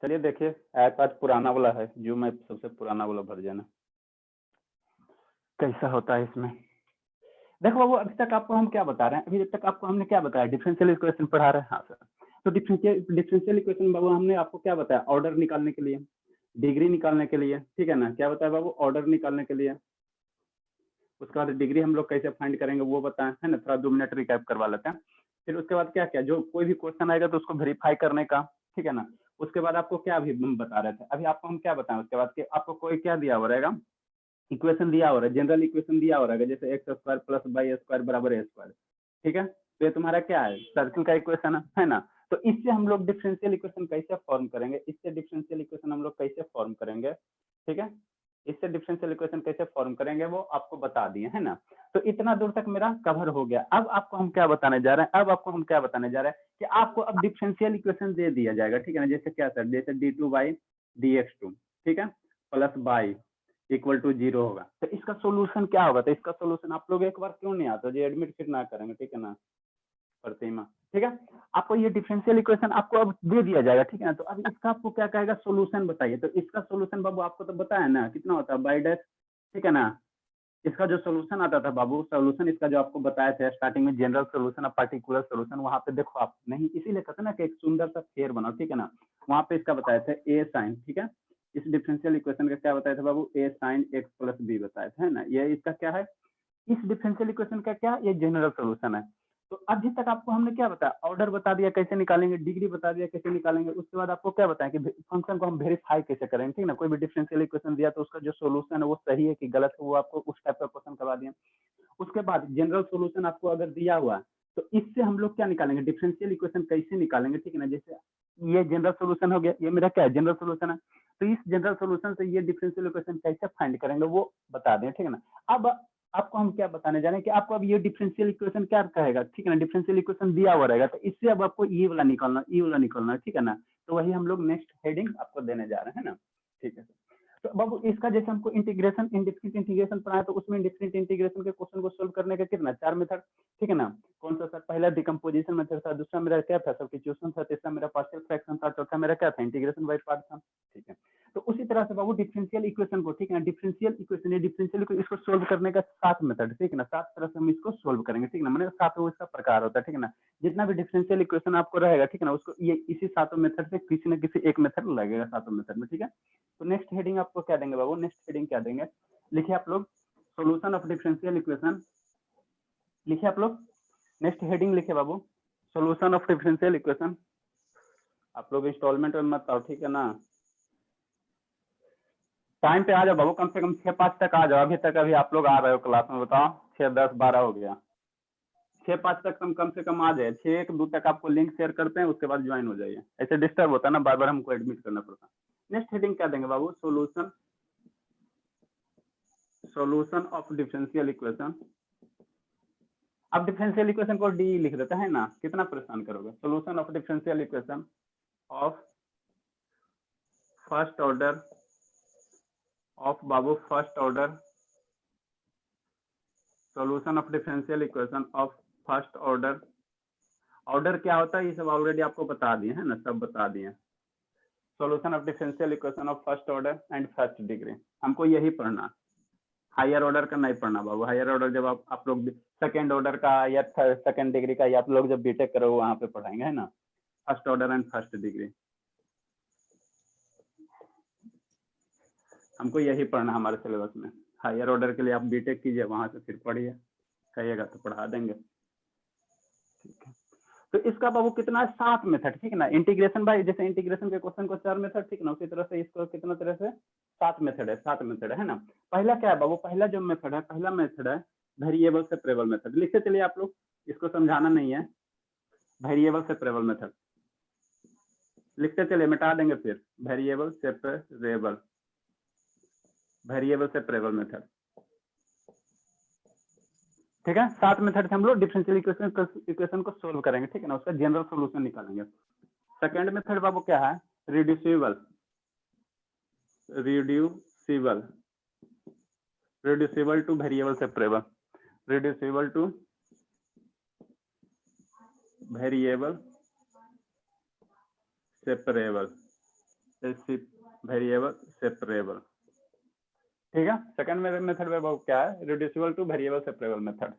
चलिए देखिए, ऐप आज पुराना वाला है, जूम ऐप सबसे पुराना वाला वर्जन है। कैसा होता है इसमें? देखो बाबू, अभी तक आपको हम क्या बता रहे हैं? अभी तक आपको हमने क्या बताया? डिफरेंशियल इक्वेशन पढ़ा रहे हैं। हाँ सर। तो डिफरेंशियल इक्वेशन बाबू हमने आपको क्या बताया? ऑर्डर निकालने के लिए, डिग्री निकालने के लिए, ठीक है ना? क्या बताया बाबू? ऑर्डर निकालने के लिए। उसके बाद डिग्री हम लोग कैसे फाइंड करेंगे वो बताएं, है ना? थोड़ा 2 मिनट रिकैप करवा लेते हैं। फिर उसके बाद क्या क्या, जो कोई भी क्वेश्चन आएगा तो उसको वेरीफाई करने का, ठीक है ना? उसके बाद आपको क्या अभी हम बता रहे थे? अभी आपको हम क्या बताएं उसके बाद कि आपको कोई क्या दिया हुआ रहेगा? इक्वेशन दिया हो रहा है, जनरल इक्वेशन दिया हो रहा है, जैसे x square plus y square बराबर ए स्क्वायर, ठीक है? तो ये तुम्हारा क्या है? सर्किल का इक्वेशन है ना? तो इससे हम लोग डिफरेंशियल इक्वेशन कैसे फॉर्म करेंगे? इससे डिफरेंशियल इक्वेशन हम लोग कैसे फॉर्म करेंगे, ठीक है? इससे डिफरेंशियल इक्वेशन कैसे फॉर्म करेंगे वो आपको बता दिए, है ना? तो इतना दूर तक मेरा कवर हो गया। अब आपको हम क्या बताने जा रहे हैं? अब आपको हम क्या बताने जा रहे हैं कि आपको अब डिफरेंशियल इक्वेशन दे दिया जाएगा, ठीक है ना? जैसे क्या सर? जैसे d2 dx2, ठीक है, प्लस बाई इक्वल टू 0 होगा। तो इसका सोल्यूशन क्या होगा? तो इसका सोल्यूशन आप लोग एक बार क्यों नहीं आता जो एडमिट फिर ना करेंगे, ठीक है ना प्रतिमा? ठीक है, आपको ये डिफरेंशियल इक्वेशन आपको अब दे दिया जाएगा, ठीक है ना? तो अब इसका आपको क्या कहेगा? सोल्यूशन बताइए। तो इसका सोल्यूशन बाबू आपको तो बताया ना कितना होता है? बाई डैश, ठीक है ना? इसका जो सोल्यूशन आता था बाबू, सोल्यूशन इसका जो आपको बताया था स्टार्टिंग में, जनरल सोल्यूशन और पार्टिकुलर सोल्यूशन, वहां पे देखो आप नहीं, इसीलिए कहते ना कि एक सुंदर सा फेयर बनाओ, ठीक है ना? वहां पे इसका बताया था ए साइन, ठीक है? इस डिफरेंशियल इक्वेशन का क्या बताया था बाबू? ए साइन एक्स प्लस बी बताया था, है ना? ये इसका क्या है? इस डिफरेंशियल इक्वेशन का क्या? ये जनरल सोल्यूशन है। तो अभी तक आपको हमने क्या बताया? ऑर्डर बता दिया कैसे निकालेंगे, डिग्री बता दिया कैसे निकालेंगे। उसके बाद आपको क्या बताया कि फंक्शन को हम वेरीफाई कैसे करेंगे, ठीक है ना? कोई भी डिफरेंशियल इक्वेशन दिया तो उसका जो सोल्यूशन है वो सही है कि गलत है, वो आपको उस टाइप का क्वेश्चन करवा दिया। उसके बाद जनरल सोल्यूशन आपको अगर दिया हुआ तो इससे हम लोग क्या निकालेंगे? डिफरेंशियल इक्वेशन कैसे निकालेंगे, ठीक है ना? जैसे ये जनरल सोल्यूशन हो गया, ये मेरा क्या है? जनरल सोल्यूशन है। तो इस जनरल सोल्यूशन से ये डिफरेंशियल इक्वेशन कैसे फाइंड करेंगे वो बता दें, ठीक है ना? अब आपको हम क्या बताने जा रहे हैं कि आपको अब ये डिफरेंशियल इक्वेशन क्या कहेगा, ठीक है ना? डिफरेंशियल इक्वेशन दिया हुआ रहेगा, तो इससे अब आपको ये वाला निकालना, ये वाला निकालना, ठीक है ना? तो वही हम लोग नेक्स्ट हेडिंग आपको देने जा रहे हैं ना, ठीक है? तो बाबू इसका जैसे हमको इंटीग्रेशन, इंडिफिनिट इंटीग्रेशन पढ़ा है, तो उसमें इंडिफिनिट इंटीग्रेशन के क्वेश्चन को सोल्व करने का कितना 4 मेथड, ठीक है ना? कौन सा सर? पहला डिकम्पोजिशन मेथड था, दूसरा मेरा क्या था? सब्स्टिट्यूशन था, तीसरा मेरा पार्शियल फ्रैक्शन था, चौथा मेरा क्या था? इंटीग्रेशन बाय पार्ट था, ठीक है? तो उसी तरह से बाबू डिफरेंशियल इक्वेशन को, ठीक है ना? डिफरेंशियल इक्वेशन, ये डिफरेंशियल इक्वेशन इसको सोल्व करने का 7 मेथड, ठीक है ना? 7 तरह से हम इसको सोल्व करेंगे, ठीक है ना? मैंने 7 इसका प्रकार होता है, ठीक है ना? जितना भी डिफरेंशियल इक्वेशन आपको रहेगा, ठीक है ना, उसको ये इसी 7 मेथड से किसी न किसी एक मेथड लगेगा 7 मेथड में, ठीक है? तो नेक्स्ट हेडिंग आपको क्या देंगे बाबू? नेक्स्ट हेडिंग क्या देंगे? लिखिए आप लोग, सोल्यूशन ऑफ डिफरेंशियल इक्वेशन। लिखिए आप लोग, नेक्स्ट हेडिंग लिखिए बाबू, सोल्यूशन ऑफ डिफरेंशियल इक्वेशन। आप लोग इंस्टॉलमेंट में मत आओ, ठीक है ना? टाइम पे आ जाओ बाबू, कम से कम 6-5 तक आ जाओ। अभी तक अभी आप लोग आ रहे हो क्लास में, बताओ 6-10-12 हो गया। 6-5 तक कम से कम आ जाए। 6-1-2 तक आपको लिंक शेयर करते हैं, उसके बाद ज्वाइन हो जाइए। ऐसे डिस्टर्ब होता है ना, बार बार हमको एडमिट करना पड़ता है। नेक्स्ट हेडिंग क्या देंगे बाबू? Solution, solution of differential equation. अब डिफरेंशियल इक्वेशन को डी लिख देते हैं ना, कितना परेशान करोगे? Solution of differential equation of first order, of बाबू first order, solution of differential equation of first order. Order क्या होता है ये सब ऑलरेडी आपको बता दिए है ना, सब बता दिए। Solution of differential equation of first order and first degree, हमको यही पढ़ना। हायर ऑर्डर का नहीं पढ़ना बाबू। हायर ऑर्डर जब आप लोग सेकेंड ऑर्डर का या सेकेंड डिग्री का, या आप लोग जब बीटेक करो वहां पे पढ़ाएंगे, है ना? First order and first degree हमको यही पढ़ना हमारे सिलेबस में। हायर ऑर्डर के लिए आप बीटेक कीजिए, वहां से फिर पढ़िए, कहिएगा तो पढ़ा देंगे, ठीक है? तो इसका बाबू कितना है? 7 मेथड, ठीक है ना? इंटीग्रेशन बाय, जैसे इंटीग्रेशन के क्वेश्चन को 4 मेथड, ठीक है ना? उसी तरह से इसको कितना तरह से 7 मेथड है, 7 मेथड है ना? पहला क्या है बाबू? पहला जो मेथड है, पहला मेथड है वेरिएबल सेपरेबल मेथड। लिखते चलिए आप लोग, इसको समझाना नहीं है। वेरिएबल सेपरेबल मेथड लिखते चलिए, मिटा देंगे फिर। Variable separable, variable separable method, ठीक है? 7 मेथड से हम लोग डिफरेंशियल इक्वेशन को सोल्व करेंगे, ठीक है ना? उसका जनरल सोल्यूशन निकालेंगे। सेकेंड मेथड बाबू क्या है? Reducible, reducible, reducible two variable separable, reducible two variable separable, variable separable. ठीक है, सेकंड मेथड में वो क्या है, reducible two variable separable method.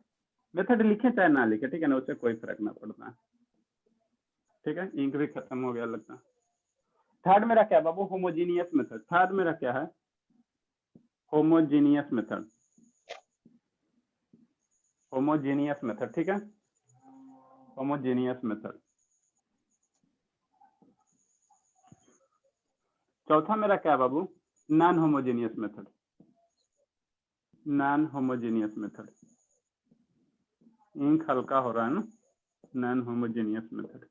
Method लिखे चाहे ना लिखे, ठीक है ना, उससे कोई फर्क ना पड़ता है। ठीक है, इंक भी खत्म हो गया लगता है। थर्ड मेरा क्या बाबू, होमोजीनियस मेथड। थर्ड मेरा क्या है, होमोजीनियस मेथड। होमोजीनियस मेथड, ठीक है, होमोजीनियस मेथड। चौथा मेरा क्या है बाबू, non homogeneous method. Non homogeneous method, ink हल्का हो रहा है ना, नॉन होमोजीनियस मेथड।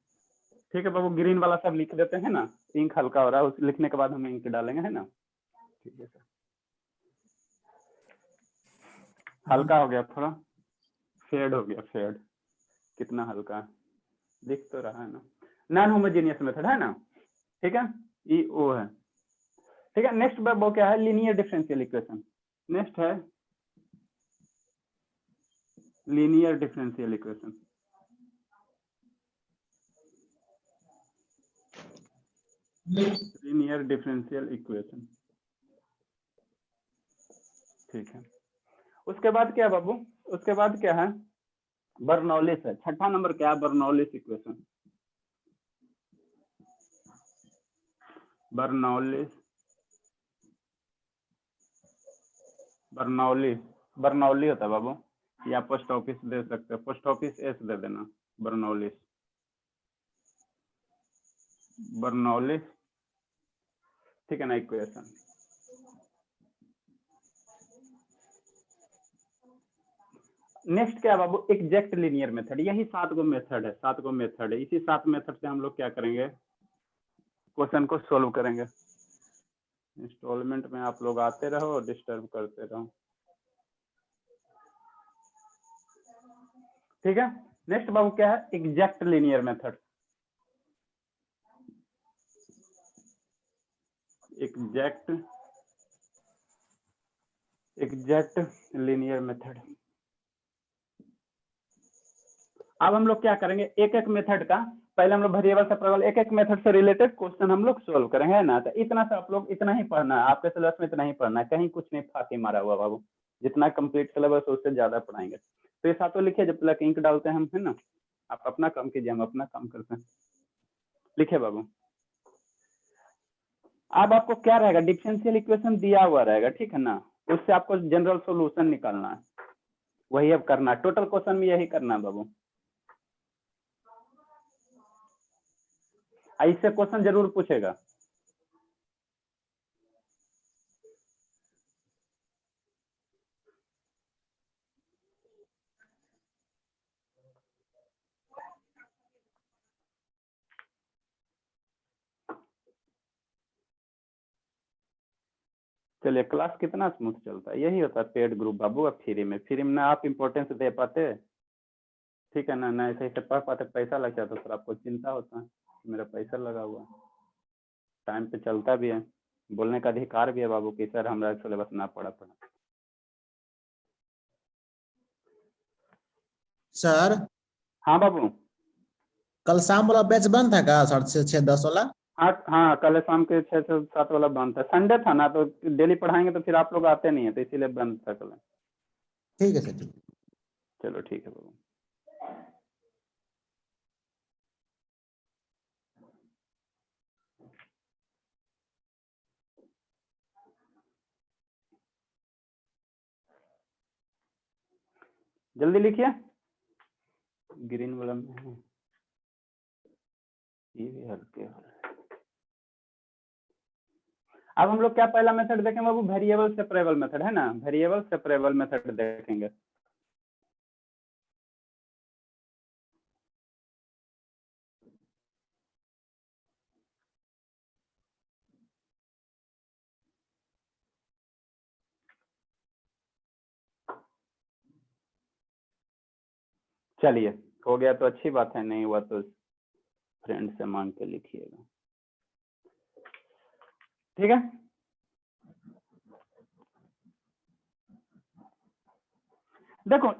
ठीक है बाबू, ग्रीन वाला सब लिख देते हैं ना, इंक हल्का हो रहा है, उस लिखने के बाद हम इंक डालेंगे, है ना। ठीक है सर, हल्का हो गया, थोड़ा फेड हो गया, फेड कितना हल्का है, दिख तो रहा है ना। नॉन होमोजीनियस मेथड है ना, ठीक है, ई ओ है। ठीक है, नेक्स्ट वो क्या है, लीनियर डिफरेंशियल इक्वेशन। नेक्स्ट है linear differential equation. Linear differential equation, ठीक है। उसके बाद क्या बाबू, उसके बाद क्या है, बर्नौलिस है। छठा नंबर क्या है, Bernoulli's equation. Bernoulli's, Bernoulli, Bernoulli होता है बाबू, या पोस्ट ऑफिस दे सकते हो, पोस्ट ऑफिस एस दे देना, बर्नौलिस, बर्नौलिस, ठीक है ना इक्वेशन। नेक्स्ट क्या बाबू, एग्जैक्ट लीनियर मेथड। यही 7 गो मेथड है, 7 गो मेथड है। इसी 7 मेथड से हम लोग क्या करेंगे, क्वेश्चन को सोल्व करेंगे। इंस्टॉलमेंट में आप लोग आते रहो और डिस्टर्ब करते रहो। ठीक है, नेक्स्ट बाबू क्या है, exact linear method. Exact, exact linear method. अब हम लोग क्या करेंगे, एक एक मेथड का, पहले हम लोग वेरिएबल सेपरेबल एक एक मेथड से रिलेटेड क्वेश्चन हम लोग सोल्व करेंगे, है ना। तो इतना से आप लोग इतना ही पढ़ना है, आपके सिलेबस में इतना ही पढ़ना है, कहीं कुछ नहीं फाकी मारा हुआ बाबू। जितना कंप्लीट सिलेबस उससे ज्यादा पढ़ाएंगे। तो ये सातों लिखिए, जब तक इंक डालते हैं हम, है ना। आप अपना काम कीजिए, हम अपना काम करते हैं। लिखे बाबू। अब आपको क्या रहेगा, डिफरेंशियल इक्वेशन दिया हुआ रहेगा, ठीक है ना। उससे आपको जनरल सोल्यूशन निकालना है, वही अब करना है। टोटल क्वेश्चन में यही करना है बाबू। इससे क्वेश्चन जरूर पूछेगा। चलिए, क्लास कितना स्मूथ चलता है, यही होता है पेड ग्रुप बाबू। अब फ्री में ना आप इम्पोर्टेंस दे पाते, ठीक है ना, ना ऐसे ऐसे पढ़ पाते, पैसा लग जाता, फिर आपको चिंता होता है मेरा पैसा लगा हुआ। टाइम पे चलता भी है, बोलने का अधिकार भी है बाबू कि सर हमारा सिलेबस ना पढ़ा। सर हाँ बाबू, कल शाम वाला बैच बंद था क्या, 6:30 वाला? हाँ हाँ, कल शाम के 6 से 7 वाला बंद था, संडे था ना, तो डेली पढ़ाएंगे तो फिर आप लोग आते नहीं है, तो इसीलिए बंद था कल। ठीक है सर, ठीक। चलो ठीक है बाबू। जल्दी लिखिए, ग्रीन वाला में है, ये भी हल्के। अब हम लोग क्या पहला मेथड देखेंगे बाबू, वेरिएबल सेपरेबल मेथड, है ना। वेरिएबल सेपरेबल मेथड देखेंगे। चलिए, हो गया तो अच्छी बात है, नहीं हुआ तो फ्रेंड से मांग के लिखिएगा, ठीक है। देखो,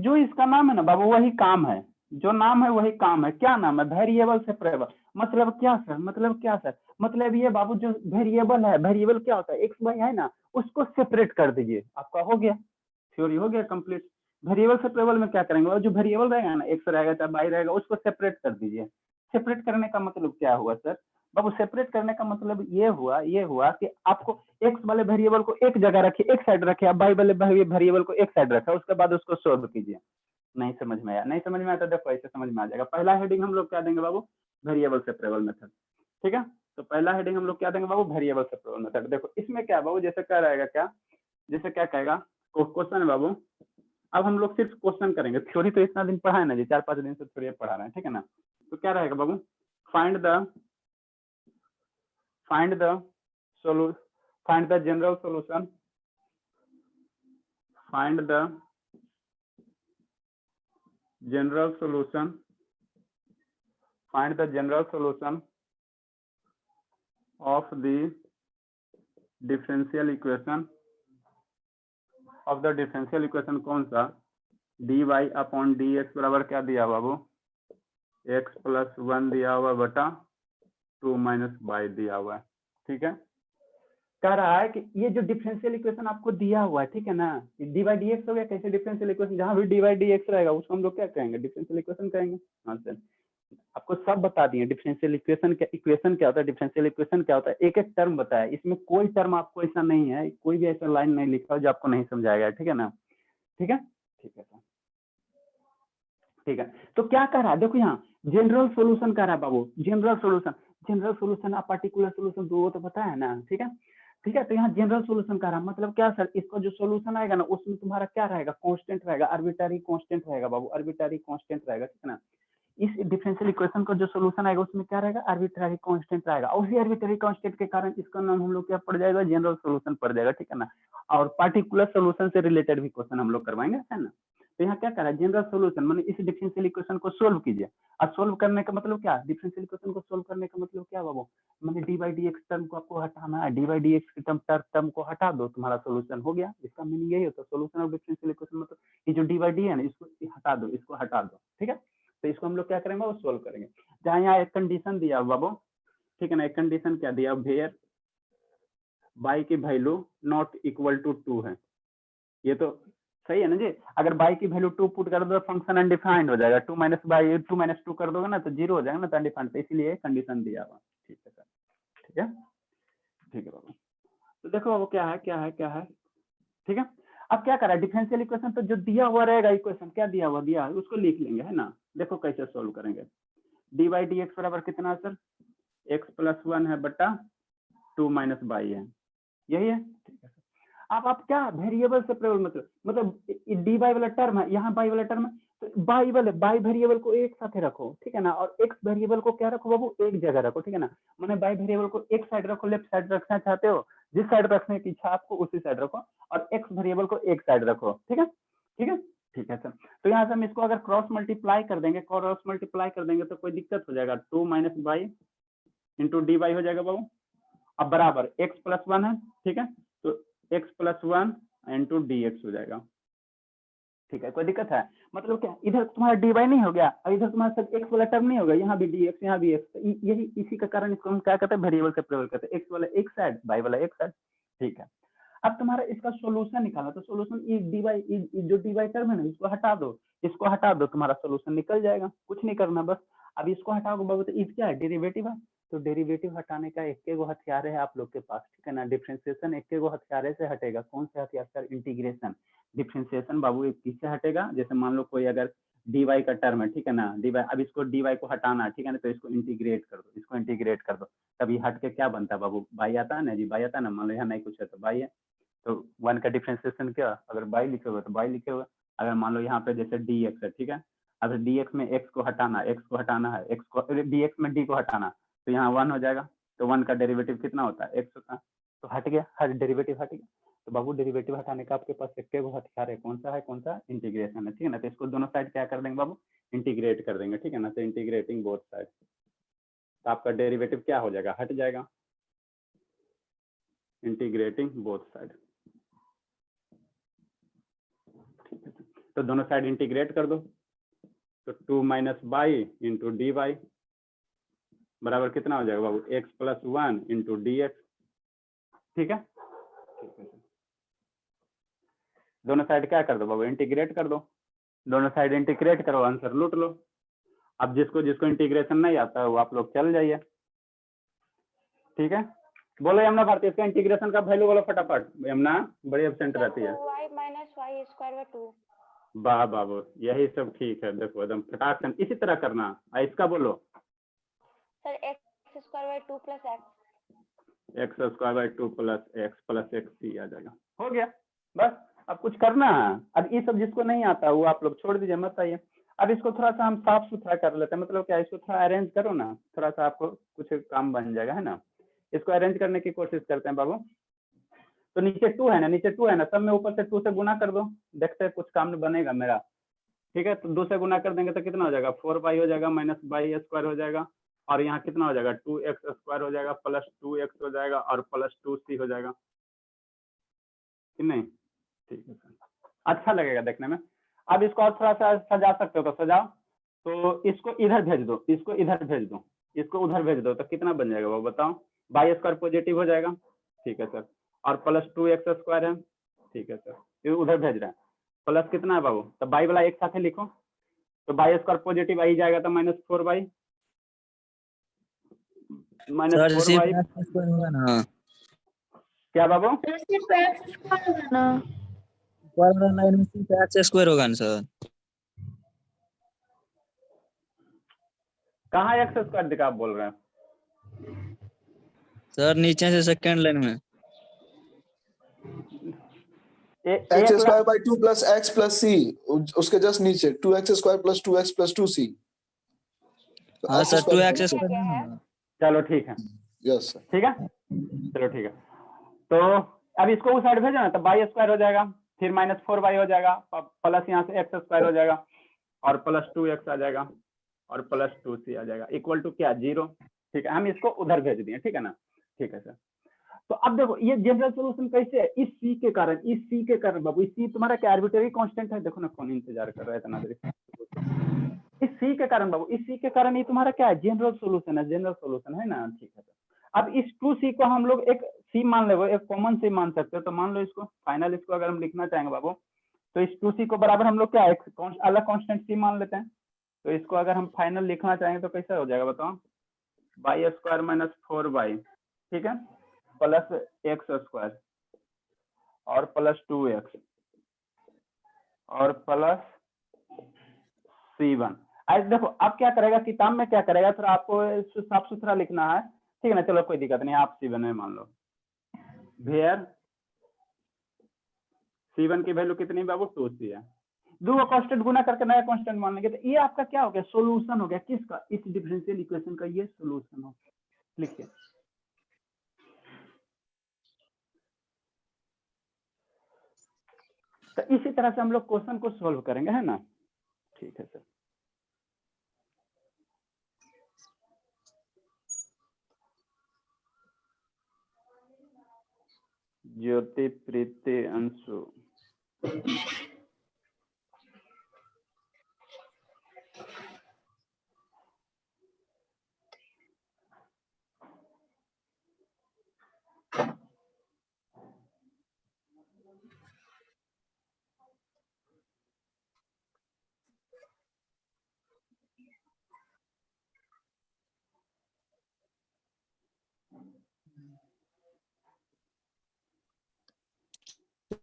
जो इसका नाम है ना बाबू, वही काम है, जो नाम है वही काम है। क्या नाम है, वेरिएबल सेपरेबल। मतलब क्या सर, मतलब क्या सर, मतलब ये बाबू जो वेरिएबल है, वेरिएबल क्या होता है, एक्स वाई है ना, उसको सेपरेट कर दीजिए, आपका हो गया, थ्योरी हो गया कंप्लीट। वेरिएबल सेपरेबल में क्या करेंगे, और जो वेरिएबल रहेगा ना, एक्स रहेगा चाहे वाई रहेगा, उसको सेपरेट कर दीजिए। सेपरेट करने का मतलब क्या हुआ सर बाबू, सेपरेट करने का मतलब ये हुआ कि आपको एक्स वाले वेरिएबल को एक जगह रखिए, एक साइड रखिए, आप वाई वाले वेरिएबल को एक साइड रखा, उसके बाद उसको सोल्व कीजिए। नहीं समझ में आया, नहीं समझ में आया तो देखो ऐसे समझ में आ जाएगा। पहला हेडिंग हम लोग क्या देंगे बाबू, वेरिएबल सेपरेबल मेथड, ठीक है। तो पहला हेडिंग हम लोग क्या देंगे बाबू, वेरिएबल सेपरेबल मेथड। देखो इसमें क्या बाबू, जैसे क्या रहेगा, क्या जैसे क्या कहेगा क्वेश्चन है बाबू। अब हम लोग सिर्फ क्वेश्चन करेंगे, थ्योरी तो इतना दिन पढ़ा है ना जी, 4-5 दिन से थ्योरी पढ़ा रहे हैं, ठीक है ना। तो क्या रहेगा बाबू, find the general solution, find the general solution, find the general solution of the differential equation, of the differential equation कौन सा, dy अपॉन dx बराबर क्या दिया बाबू, x प्लस 1 दिया हुआ बटा 2 माइनस y दिया हुआ है, ठीक है। कह रहा है कि ये जो डिफरेंशियल इक्वेशन आपको दिया हुआ है, ठीक है ना, dy dx हो गया, कैसे डिफरेंशियल इक्वेशन, जहां भी dy dx रहेगा उसको हम लोग क्या कहेंगे, डिफरेंशियल इक्वेशन कहेंगे। हाँ सर, आपको सब बता दिए डिफरेंशियल इक्वेशन क्या होता है, डिफरेंशियल इक्वेशन क्या होता है, एक एक टर्म बताया, इसमें कोई टर्म आपको ऐसा नहीं है, कोई भी ऐसा लाइन नहीं लिखा हो जो आपको नहीं समझाएगा, ठीक है ना, ठीक है, ठीक है सर, ठीक है। तो क्या कर रहा है, देखो यहाँ जनरल सॉल्यूशन कर रहा है बाबू, जनरल सॉल्यूशन आप पार्टिकुलर सॉल्यूशन तो वो तो पता है ना, ठीक है, ठीक है। तो यहाँ जनरल सॉल्यूशन कर रहा है, मतलब क्या सर, इसका जो सॉल्यूशन आएगा ना उसमें तुम्हारा क्या रहेगा, कांस्टेंट रहेगा, आर्बिट्ररी कांस्टेंट रहेगा बाबू, आर्बिट्ररी कांस्टेंट रहेगा, ठीक है ना। इस डिफरेंशियल इक्वेशन का जो सॉल्यूशन आएगा उसमें क्या रहेगा, आर्बिट्ररी कांस्टेंट रहेगा, और उसी आर्बिट्ररी कांस्टेंट के कारण इसका नाम हम लोग क्या पड़ जाएगा, जनरल सॉल्यूशन पड़ जाएगा, ठीक है ना। और पार्टिकुलर सॉल्यूशन से रिलेटेड भी क्वेश्चन हम लोग करवाएंगे, है ना। तो यहाँ क्या करा, जनरल सॉल्यूशन माने इस डिफरेंशियल इक्वेशन को सोल्व कीजिए। और सोल्व करने का मतलब क्या, डिफरेंशियल इक्वेशन को सोल्व करने का मतलब क्या बाबू, माने D by D x term को आपको हटाना है, D by D x term को हटा दो, तुम्हारा सॉल्यूशन हो गया। इसका मीनिंग यही होता है, सॉल्यूशन ऑफ डिफरेंशियल इक्वेशन मतलब ये जो डी बाई डी है ना, इसको हटा दो, इसको हटा दो, ठीक है। तो इसको हम लोग क्या करेंगे, वो सोल्व करेंगे। जहाँ यहाँ एक कंडीशन दिया बाबू, ठीक है ना, एक कंडीशन क्या दिया, वेयर बाई की वैल्यू नॉट इक्वल टू 2 है, ये तो सही है ना जी। अगर बाई की वैल्यू 2 पुट कर दो फंक्शन अनडिफाइंड हो जाएगा, 2 माइनस 2 कर दोगे ना तो 0 हो जाएगा ना, तो अनडिफाइंड, तो इसीलिए कंडीशन दिया हुआ, ठीक है सर, ठीक है, ठीक है बाबू। तो देखो बाबू क्या है, क्या है, क्या है, ठीक है। अब क्या करा, डिफरेंशियल इक्वेशन तो जो दिया हुआ रहेगा, इक्वेशन क्या दिया हुआ, दिया है उसको लिख लेंगे, है ना। देखो कैसे सोल्व करेंगे, डी बाई डी एक्स बराबर कितना है सर, एक्स प्लस 1 है बटा 2 माइनस बाई है, यही है, ठीक है। अब आप क्या वेरिएबल सेपरेबल मतलब डी बाई वाला टर्म है, यहाँ बाई वाला टर्म है, तो बाई वेरिएबल को एक साथ रखो, ठीक है ना, और एक्स वेरिएबल को क्या रखो बाबू, एक जगह रखो, ठीक है ना। मैंने बाई वेरिएबल को एक साइड रखो, लेफ्ट साइड रखना चाहते हो, जिस साइड रखने की इच्छा आपको उसी साइड रखो, और एक्स वेरिएबल को एक साइड रखो, ठीक है, ठीक है, ठीक है सर। तो यहाँ से हम इसको अगर क्रॉस मल्टीप्लाई कर देंगे तो कोई दिक्कत हो जाएगा, 2 minus by into D by हो जाएगा बाबू। अब बराबर x प्लस 1 है, ठीक है, तो x plus 1 into D x हो जाएगा, ठीक है। कोई दिक्कत है, मतलब क्या, इधर तुम्हारा डी वाई नहीं हो गया और इधर तुम्हारा सब एक्स वाला टर्म नहीं होगा, यहाँ भी डी एक्स, यहाँ भी एक्स, यही इसी का कारण इसको हम क्या कहते हैं, वेरिएबल सेपरेबल कहते हैं, एक्स वाला एक साइड, वाई वाला एक साइड, ठीक है। अब तुम्हारा इसका सॉल्यूशन निकाला, तो सॉल्यूशन डी वाई, जो डी वाई टर्म है ना, इसको हटा दो, तुम्हारा सॉल्यूशन निकल जाएगा, कुछ नहीं करना बस। अब इसको हटाओगे बाबू, तो इस क्या है, डेरिवेटिव है, तो डेरिवेटिव हटाने का एक गो हथियार है आप लोग के पास, ठीक है ना। डिफरेंशिएशन एक गो हथियार से हटेगा, कौन से हथियार सर, इंटीग्रेशन। डिफरेंशिएशन बाबू एक किससे हटेगा, जैसे मान लो कोई अगर डी वाई का टर्म है, ठीक है ना, डी वाई, अब इसको डी वाई को हटाना है, ठीक है ना, तो इसको इंटीग्रेट कर दो, इसको इंटीग्रेट कर दो, तभी हट के क्या बनता है बाबू, बाई आता है ना जी, बाई आता है ना, मान लो यहाँ नहीं कुछ है तो बाई है, तो 1 का डिफरेंशिएशन क्या, अगर बाई लिखे हुए तो बाई लिखे हुए, अगर मान लो यहाँ पे जैसे डी एक्स है, ठीक है, अगर डी एक्स में एक्स को हटाना है, एक्स को डी एक्स में डी को हटाना, तो यहाँ 1 हो जाएगा, तो 1 का डेरिवेटिव कितना होता है, एक्स होता है, तो हट गया, हर डेरिवेटिव हट गया। तो बाबू डेरिवेटिव हटाने का आपके पास एक हथियार है, कौन सा है, कौन सा, इंटीग्रेशन है, ठीक है ना। तो इसको दोनों साइड क्या कर देंगे बाबू, इंटीग्रेट कर देंगे, ठीक है ना, तो इंटीग्रेटिंग बोथ साइड, तो आपका डेरिवेटिव क्या हो जाएगा, हट जाएगा, इंटीग्रेटिंग बोथ साइड, तो दोनों साइड इंटीग्रेट कर दो, तो 2 minus by into D y बराबर कितना हो जाएगा बाबू, x plus 1 into D x. ठीक है, दोनों साइड क्या कर दो बाबू, इंटीग्रेट कर दो, दोनों साइड इंटीग्रेट करो, आंसर लूट लो। अब जिसको जिसको इंटीग्रेशन नहीं आता है वो आप लोग चल जाइए। ठीक है, बोलो यमुना भारती, इसका इंटीग्रेशन का वैल्यू बोलो फटाफट। यमुना बड़ी एब्सेंट रहती है। y minus y square by 2। वाह बाबू, यही सब ठीक है, देखो एकदम फटाक से इसी तरह करना। इसका बोलो sir x square by 2 plus x। X square by 2 plus X आ जाएगा, हो गया बस। अब कुछ करना है, अब ये सब जिसको नहीं आता वो आप लोग छोड़ दीजिए, मत आइए। अब इसको थोड़ा सा हम साफ सुथरा कर लेते हैं, मतलब क्या, इसको थोड़ा अरेंज करो ना, थोड़ा सा आपको कुछ काम बन जाएगा, है ना। इसको अरेंज करने की कोशिश करते हैं बाबू। तो नीचे 2 है ना, नीचे 2 है ना, सब में ऊपर से 2 से गुना कर दो, देखते हैं कुछ काम बनेगा मेरा। ठीक है, तो 2 से गुना कर देंगे तो कितना हो जाएगा, 4y हो जाएगा माइनस वाई स्क्वायर हो जाएगा, और यहाँ कितना हो जाएगा 2x स्क्वायर हो जाएगा प्लस 2x हो जाएगा और प्लस 2c हो जाएगा कि नहीं। ठीक है सर, अच्छा लगेगा देखने में। अब इसको और थोड़ा सा सजा सकते हो तो सजाओ। तो इसको इधर भेज दो, इसको इधर भेज दो, इसको उधर भेज दो, तो कितना बन जाएगा वो बताओ। वाई स्क्वायर पॉजिटिव हो जाएगा, ठीक है सर, और प्लस 2x स्क्वायर है, ठीक है सर, ये उधर भेज रहे हैं। प्लस कितना है बाबू, तो बाई वाला एक साथ लिखो, तो वाई स्क्वायर पॉजिटिव आई जाएगा तो माइनस 4y होगा ना। क्या बाबू, लाइन में सिर्फ एक्स स्क्वायर होगा ना सर। कहाँ एक्स स्क्वायर दिखा आप बोल रहे हैं सर नीचे से सेकंड लाइन में X square by 2 plus X plus C, उसके जस्ट नीचे 2x square plus 2x plus 2c। हाँ सर 2x स्क्वायर। चलो ठीक है, यस सर, ठीक है, चलो ठीक है। तो अब इसको उस साइड भेजना, तो वाई स्क्वायर हो जाएगा, फिर माइनस 4y हो जाएगा, प्लस यहाँ से एक्स स्क्वायर हो जाएगा और प्लस 2x आ जाएगा और प्लस 2c आ जाएगा, इक्वल टू क्या, 0। ठीक है, हम इसको उधर भेज दिए, ठीक है ना। ठीक है सर, तो अब देखो ये जनरल सोल्यूशन कैसे है, इस c के कारण, इस c के कारण बाबू, इस c तुम्हारा क्या आर्बिट्रेरी कांस्टेंट है, देखो ना कौन इंतजार कर रहा है इतना देर। इस c के कारण बाबू, इस c के कारण ये तुम्हारा क्या है, जनरल सोल्यूशन है, जनरल सोल्यूशन है ना। ठीक है सर, अब इस 2c को हम लोग एक c मान ले, एक कॉमन c मान सकते हो, तो मान लो इसको फाइनल, इसको अगर हम लिखना चाहेंगे बाबू, तो इस 2c को बराबर हम लोग क्या एक अलग कांस्टेंट c मान लेते हैं। तो इसको अगर हम फाइनल लिखना चाहेंगे तो कैसा हो जाएगा बताओ, वाई स्क्वायर माइनस 4y, ठीक है, प्लस एक्स स्क्वायर और प्लस 2x और प्लस c1। आज देखो अब क्या करेगा, किताब में क्या करेगा, थोड़ा आपको साफ सुथरा लिखना है, ठीक है ना। चलो कोई दिक्कत नहीं, आप c1 में मान लो, वेयर c1 की वैल्यू कितनी बाबू, 2c है। दो कांस्टेंट गुना करके नया कांस्टेंट मान लेंगे, तो ये आपका क्या हो गया, सॉल्यूशन हो गया किसका, इस डिफरेंशियल इक्वेशन का ये सॉल्यूशन हो। लिखिए, तो इसी तरह से हम लोग क्वेश्चन को सॉल्व करेंगे, है ना। ठीक है सर, ज्योति प्रीति अंशु,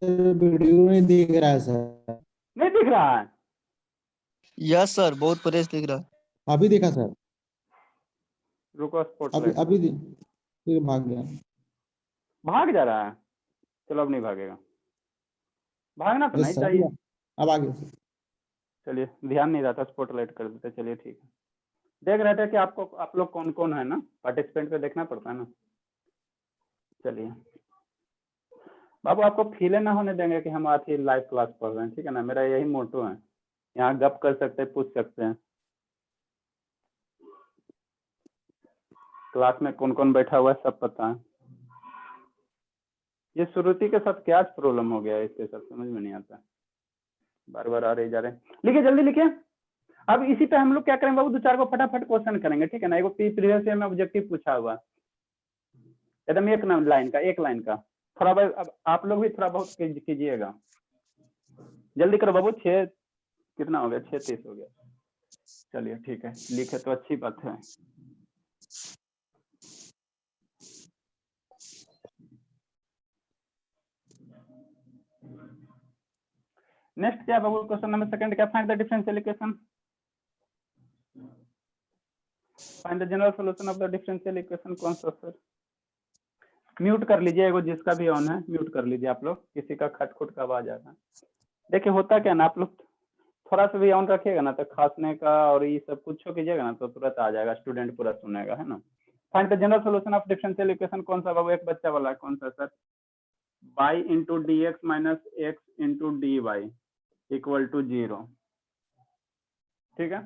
वीडियो नहीं दिख रहा है सर। नहीं दिख रहा है, यस सर बहुत परेश दिख रहा है। अभी देखा सर, रुको स्पॉटलाइट, अभी फिर भाग गया। भाग जा रहा है। चलो अब नहीं भागेगा, भागना तो नहीं सर चाहिए। अब आ गया। चलिए ध्यान नहीं रहा था, स्पॉटलाइट कर देते। चलिए ठीक है, देख रहे थे कि आपको, आप लोग कौन कौन है ना, पार्टिसिपेंट पे देखना पड़ता है ना। चलिए बाबू, आपको फील ना होने देंगे कि हम आज ही लाइव क्लास पढ़ रहे हैं, ठीक है ना, मेरा यही मोटो है। यहाँ गप कर सकते हैं, पूछ सकते हैं, क्लास में कौन कौन बैठा हुआ है सब पता है। ये श्रुति के साथ क्या प्रॉब्लम हो गया है, इसके साथ समझ में नहीं आता, बार बार आ रहे जा रहे। लिखिए जल्दी लिखिए, अब इसी पे हम लोग क्या करेंगे बाबू, दो चार को फटाफट क्वेश्चन करेंगे, ठीक है ना। एगो प्रीवियस ईयर में ऑब्जेक्टिव पूछा हुआ एकदम एक लाइन का, एक लाइन का। थोड़ा बहुत अब आप लोग भी थोड़ा बहुत कीजिएगा, जल्दी करो बाबू। 6 कितना हो गया, 6:30 हो गया। चलिए ठीक है, लिखे तो अच्छी बात है। नेक्स्ट क्या बाबू, क्वेश्चन नंबर सेकंड क्या, find the differential equation, find the general solution of the differential equation. कौन सा सर? म्यूट कर लीजिए, एगो जिसका भी ऑन है म्यूट कर लीजिए आप लोग, किसी का खटखुट का आवाज आ रहा है। देखिए होता क्या ना, आप लोग थोड़ा सा भी ऑन रखिएगा ना तो खांसने का और ये सब कुछ कीजिएगा ना तो तुरंत आ जाएगा, स्टूडेंट पूरा सुनेगा, है ना। Find the general solution of differential equation. कौन सा बाबू, एक बच्चा वाला कौन सा sir? y into D x minus x into D Y equal to 0, ठीक है।